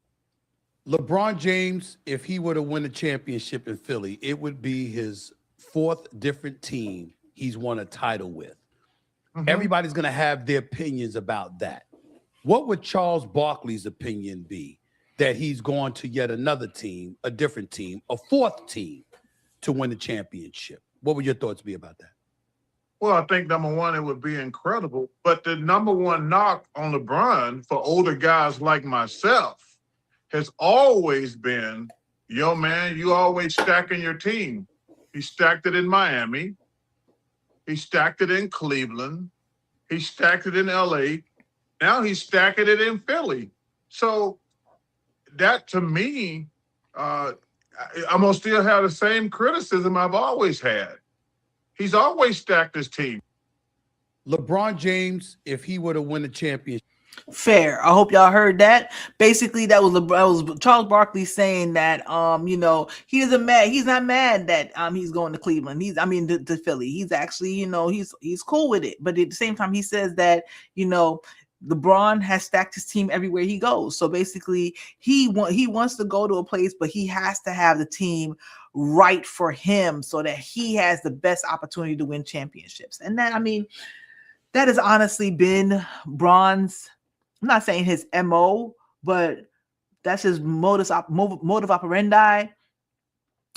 LeBron James, if he were to win a championship in Philly, it would be his 4th different team he's won a title with. Mm-hmm. Everybody's going to have their opinions about that. What would Charles Barkley's opinion be? That he's going to yet another team, a different team, a 4th team to win the championship. What would your thoughts be about that? Well, I think number one, it would be incredible. But the number one knock on LeBron for older guys like myself has always been, yo, man, you always stacking your team. He stacked it in Miami. He stacked it in Cleveland. He stacked it in LA. Now he's stacking it in Philly. So that to me, I'm going to still have the same criticism I've always had. He's always stacked his team. LeBron James, if he were to win a championship. Fair. I hope y'all heard that. Basically, that was Charles Barkley saying that he's not mad that he's going to Cleveland. To Philly. He's actually, he's cool with it. But at the same time, he says that, LeBron has stacked his team everywhere he goes. So basically, he wants to go to a place, but he has to have the team right for him so that he has the best opportunity to win championships. And that has honestly been Bron's, I'm not saying his MO, but that's his modus operandi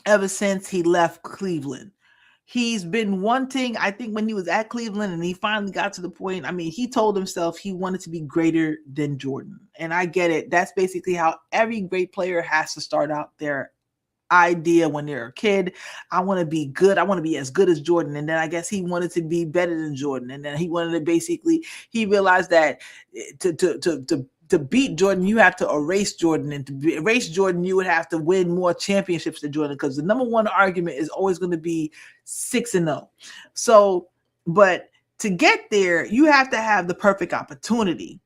ever since he left Cleveland. He's been wanting, I think when he was at Cleveland and he finally got to the point, he told himself he wanted to be greater than Jordan. And I get it. That's basically how every great player has to start out their idea when they're a kid. I want to be good. I want to be as good as Jordan. And then I guess he wanted to be better than Jordan. And then he wanted to he realized that to to beat Jordan, you have to erase Jordan, and to erase Jordan, you would have to win more championships than Jordan, because the number one argument is always going to be 6-0. So, but to get there, you have to have the perfect opportunity,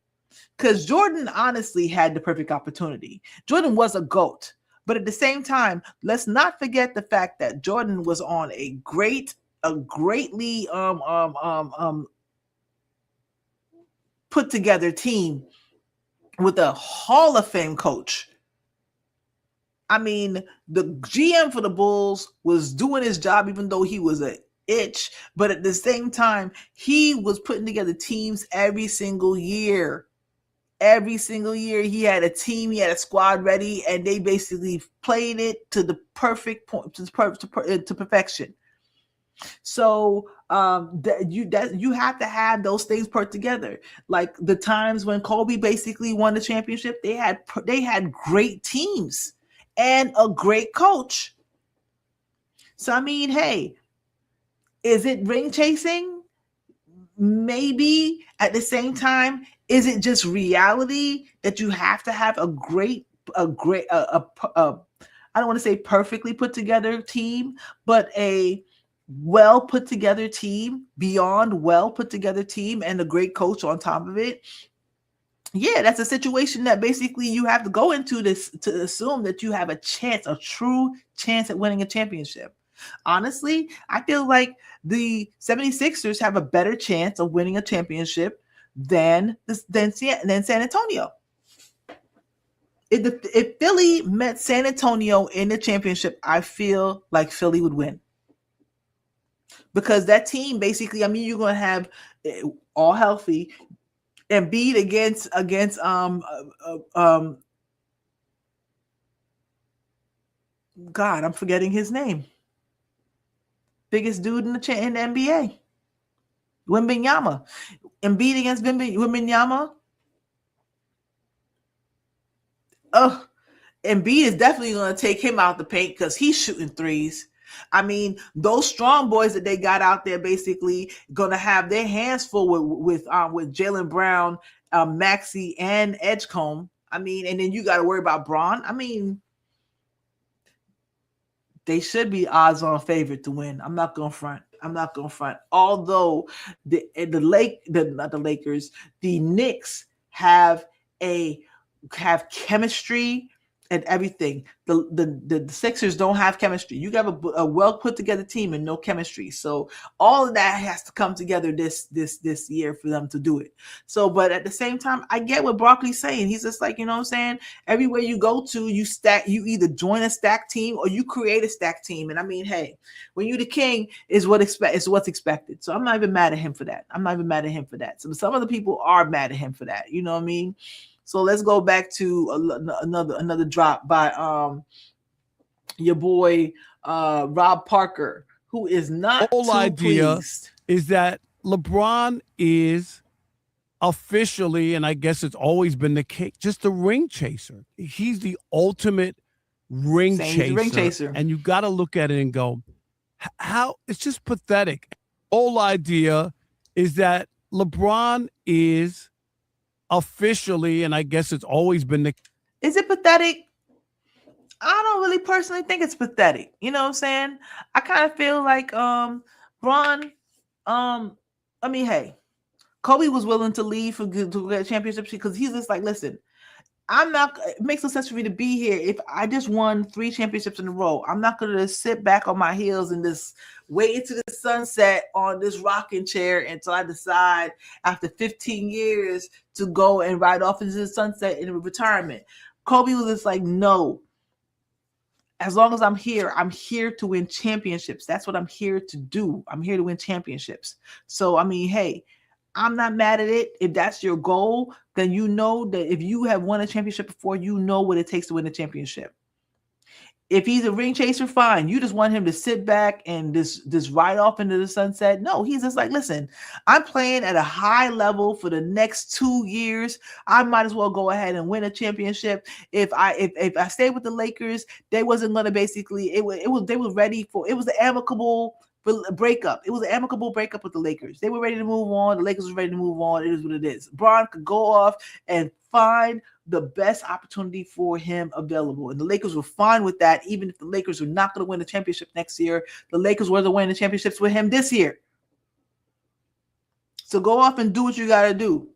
because Jordan honestly had the perfect opportunity. Jordan was a GOAT, but at the same time, let's not forget the fact that Jordan was on a greatly put together team with a Hall of Fame coach. I mean, the GM for the Bulls was doing his job, even though he was an itch, but at the same time, he was putting together teams every single year. Every single year, he had a team, he had a squad ready, and they basically played it to the perfect point, to perfection. So you have to have those things put together. Like the times when Kobe basically won the championship, they had great teams and a great coach. So I mean, hey, is it ring chasing? Maybe. At the same time, is it just reality that you have to have a great I don't want to say perfectly put together team, but a well put together team, beyond well put together team, and a great coach on top of it? Yeah, that's a situation that basically you have to go into this to assume that you have a chance, a true chance at winning a championship. Honestly, I feel like the 76ers have a better chance of winning a championship than San Antonio. If Philly met San Antonio in the championship, I feel like Philly would win. Because that team, basically, I mean, you're going to have all healthy, and beat against God, I'm forgetting his name. Biggest dude in the NBA, Wembanyama, and beat against Wembanyama. Embiid is definitely going to take him out the paint because he's shooting threes. I mean, those strong boys that they got out there basically going to have their hands full with Jaylen Brown, Maxey, and Edgecombe. I mean, and then you got to worry about Braun. I mean, they should be odds-on favorite to win. I'm not going to front. Although the Knicks have chemistry and everything. The Sixers don't have chemistry. You got a well put together team and no chemistry. So all of that has to come together this year for them to do it. So, but at the same time, I get what Barkley's saying. He's just like, you know what I'm saying? Everywhere you go to, you either join a stacked team or you create a stacked team. And I mean, hey, when you're the king is what's expected. So I'm not even mad at him for that. So some of the people are mad at him for that. You know what I mean? So let's go back to another drop by your boy Rob Parker, who is not the whole idea pleased. Is that LeBron is officially, and I guess it's always been the case, just a ring chaser. He's the ultimate ring chaser. And you got to look at it and go, how it's just pathetic. The whole idea is that LeBron is officially, and I guess it's always been the. Is it pathetic? I don't really personally think it's pathetic. You know what I'm saying? I kind of feel like Bron. I mean, hey, Kobe was willing to leave to get a championship because he's just like, listen, it makes no sense for me to be here if I just won 3 championships in a row. I'm not going to sit back on my heels and just wait into the sunset on this rocking chair until I decide after 15 years to go and ride off into the sunset in retirement. Kobe was just like, no. As long as I'm here to win championships. That's what I'm here to do. I'm here to win championships. So, I mean, hey, I'm not mad at it. If that's your goal, then you know that if you have won a championship before, you know what it takes to win a championship. If he's a ring chaser, fine. You just want him to sit back and just ride off into the sunset. No, he's just like, listen, I'm playing at a high level for the next 2 years. I might as well go ahead and win a championship. If I stayed with the Lakers, they wasn't going to basically they were ready for it. Was an amicable breakup. It was an amicable breakup with the Lakers. They were ready to move on. The Lakers were ready to move on. It is what it is. Bron could go off and find the best opportunity for him available. And the Lakers were fine with that, even if the Lakers were not going to win the championship next year. The Lakers were to win the championships with him this year. So go off and do what you got to do.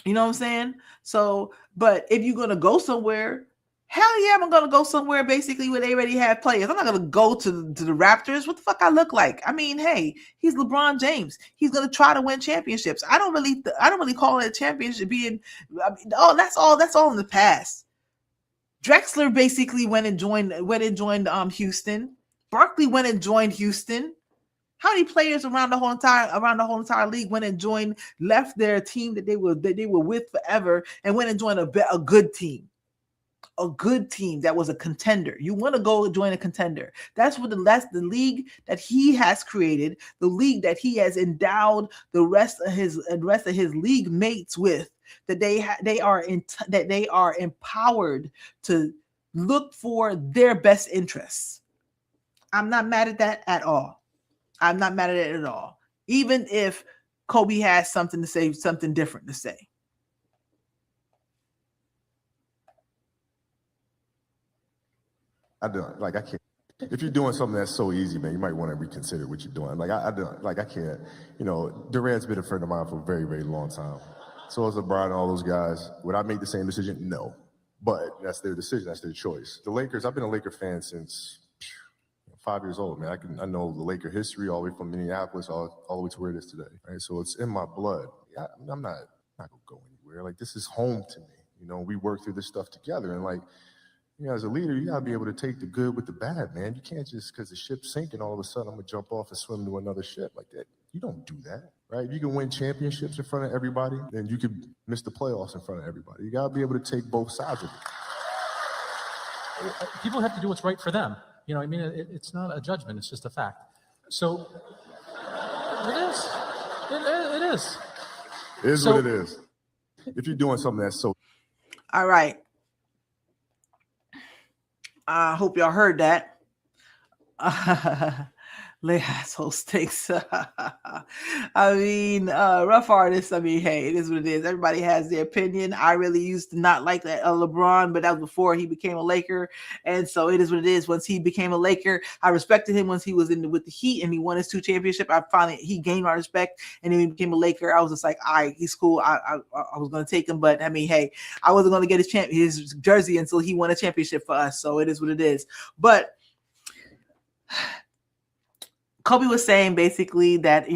You know what I'm saying? So, but if you're going to go somewhere, hell yeah, I'm going to go somewhere basically where they already have players. I'm not going to go to the Raptors. What the fuck I look like? I mean, hey, he's LeBron James. He's going to try to win championships. I don't really call it a championship being, that's all in the past. Drexler basically went and joined Houston. Barkley went and joined Houston. How many players around the whole entire league went and left their team that they were with forever and went and joined a good team? A good team that was a contender. You want to go join a contender. That's the league that he has created, the league that he has endowed the rest of his league mates with, that they are empowered to look for their best interests. I'm not mad at that at all. I'm not mad at it at all. Even if Kobe has something to say, something different to say. I can't. If you're doing something that's so easy, man, you might want to reconsider what you're doing. I can't. Durant's been a friend of mine for a very, very long time. So is LeBron and all those guys. Would I make the same decision? No. But that's their decision. That's their choice. The Lakers, I've been a Laker fan since 5 years old, man. I know the Laker history all the way from Minneapolis all the way to where it is today, right? So it's in my blood. I'm not going to go anywhere. Like, this is home to me. We work through this stuff together. And, as a leader, you got to be able to take the good with the bad, man. You can't just, because the ship's sinking, all of a sudden I'm going to jump off and swim to another ship like that. You don't do that, right? If you can win championships in front of everybody, then you can miss the playoffs in front of everybody. You got to be able to take both sides of it. People have to do what's right for them. It's not a judgment. It's just a fact. So it is. It is. It is what it is. If you're doing something that's so. All right. I hope y'all heard that. Asshole stinks. I mean, rough artists. I mean, hey, it is what it is. Everybody has their opinion. I really used to not like that LeBron, but that was before he became a Laker, and so it is what it is. Once he became a Laker, I respected him once he was with the Heat and he won his 2 championships. He gained my respect, and then he became a Laker. I was just like, all right, he's cool. I was going to take him, but I mean, hey, I wasn't going to get his jersey until he won a championship for us. So it is what it is. But Kobe was saying basically that,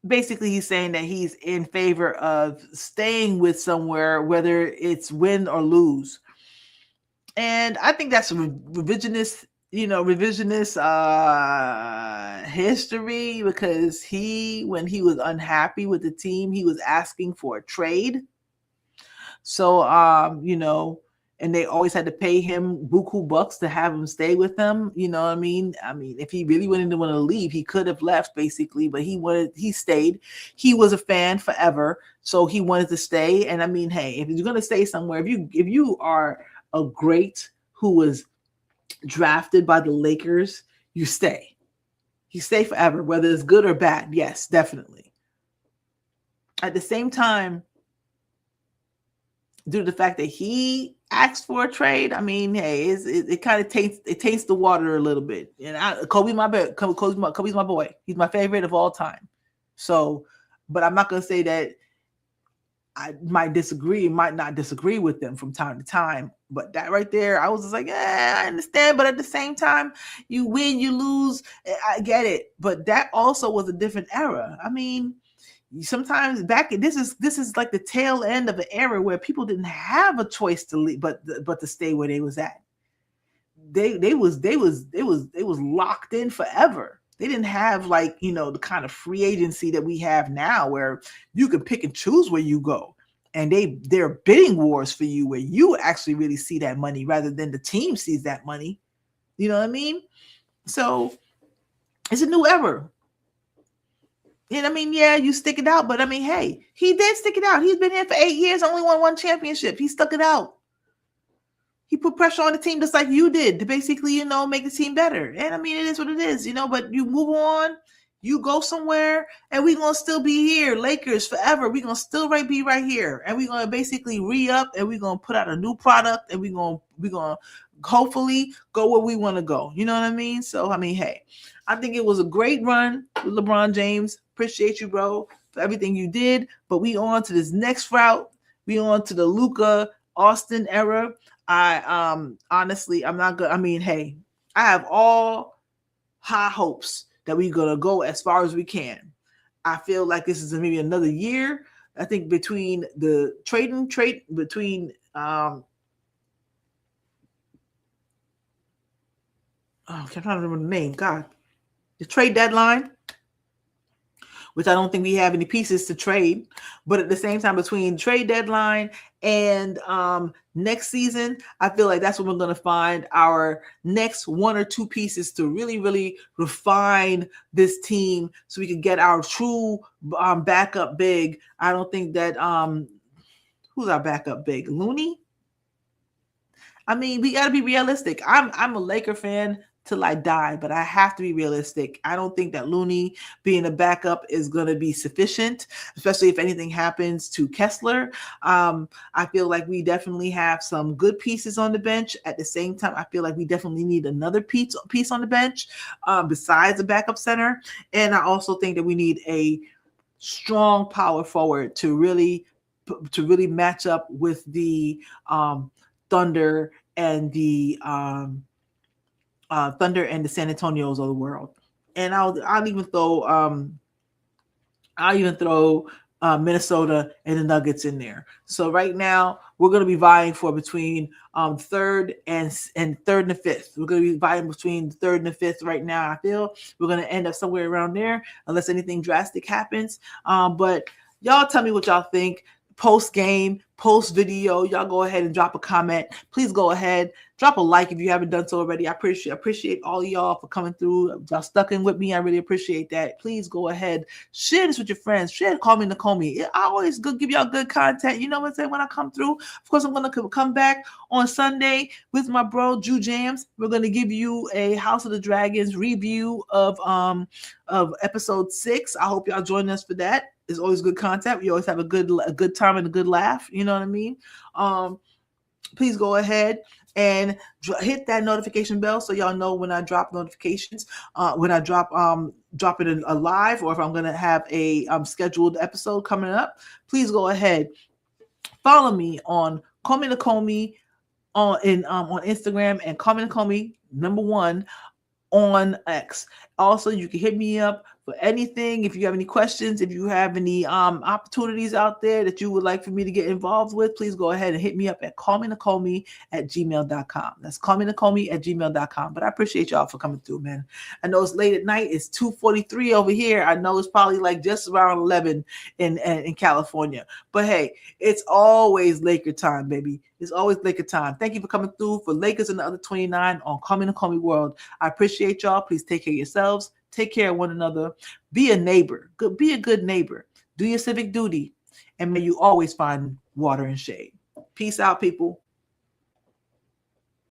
basically he's saying that he's in favor of staying with somewhere, whether it's win or lose. And I think that's a revisionist history, because when he was unhappy with the team, he was asking for a trade. So, and they always had to pay him buku bucks to have him stay with them. You know what I mean? I mean, if he really didn't want to leave, he could have left basically, but he stayed. He was a fan forever, so he wanted to stay. And I mean, hey, if you're going to stay somewhere, if you are a great who was drafted by the Lakers, you stay. You stay forever, whether it's good or bad. Yes, definitely. At the same time, due to the fact that he asked for a trade, I mean, hey, it kind of taints the water a little bit. And Kobe's my boy. He's my favorite of all time. So, but I'm not gonna say that I might not disagree with them from time to time. But that right there, I was just like, I understand. But at the same time, you win, you lose. I get it. But that also was a different era. I mean, sometimes this is like the tail end of an era where people didn't have a choice to leave, but to stay where they was at. They was locked in forever. They didn't have the kind of free agency that we have now, where you can pick and choose where you go, and they're bidding wars for you, where you actually really see that money rather than the team sees that money. You know what I mean? So it's a new era. And I mean, yeah, you stick it out, but I mean, hey, he did stick it out. He's been here for 8 years, only won 1 championship. He stuck it out. He put pressure on the team just like you did to basically, make the team better. And I mean, it is what it is, but you move on, you go somewhere, and we're going to still be here. Lakers forever. We're going to still be right here. And we're going to basically re-up, and we're going to put out a new product, and we're going to hopefully go where we want to go. You know what I mean? So, I mean, hey, I think it was a great run with LeBron James. Appreciate you, bro, for everything you did. But we on to this next route. We on to the Luka Austin era. I honestly, I'm not good. I mean, hey, I have all high hopes that we're gonna go as far as we can. I feel like this is maybe another year. I think between the between I'm trying to remember the name. God, the trade deadline, which I don't think we have any pieces to trade. But at the same time, between trade deadline and next season, I feel like that's when we're going to find our next one or two pieces to really, really refine this team so we can get our true backup big. I don't think that who's our backup big? Looney? I mean, we got to be realistic. I'm a Laker fan till I die, but I have to be realistic. I don't think that Looney being a backup is going to be sufficient, especially if anything happens to Kessler. I feel like we definitely have some good pieces on the bench. At the same time, I feel like we definitely need another piece on the bench besides the backup center. And I also think that we need a strong power forward to really match up with the Thunder and the San Antonios of the world. And I'll even throw Minnesota and the Nuggets in there. So right now we're going to be vying for between third and fifth. We're going to be vying between third and the fifth right now. I feel we're going to end up somewhere around there unless anything drastic happens. But y'all tell me what y'all think. Post game, post video, y'all go ahead and drop a comment. Please go ahead, drop a like if you haven't done so already. I appreciate all of y'all for coming through. Y'all stuck in with me. I really appreciate that. Please go ahead, share this with your friends. Share, call me Nakomi. I always give y'all good content. You know what I'm saying? When I come through, of course, I'm gonna come back on Sunday with my bro Jew Jams. We're gonna give you a House of the Dragons review of episode 6. I hope y'all join us for that. It's always good content. We always have a good time and a good laugh. You know what I mean? Please go ahead and hit that notification bell so y'all know when I drop notifications, when I drop it in a live, or if I'm gonna have a scheduled episode coming up. Please go ahead, follow me on Call Me Nakomi on Instagram, and Call Me Nakomi #1 on X. Also, you can hit me up for anything. If you have any questions, if you have any opportunities out there that you would like for me to get involved with, please go ahead and hit me up at callmenakomi@gmail.com. That's callmenakomi@gmail.com. But I appreciate y'all for coming through, man. I know it's late at night. It's 2:43 over here. I know it's probably like just around 11 in California. But hey, it's always Laker time, baby. It's always Laker time. Thank you for coming through for Lakers and the Other 29 on Call Me Nakomi World. I appreciate y'all. Please take care of yourselves. Take care of one another. Be a neighbor. Be a good neighbor. Do your civic duty. And may you always find water and shade. Peace out, people.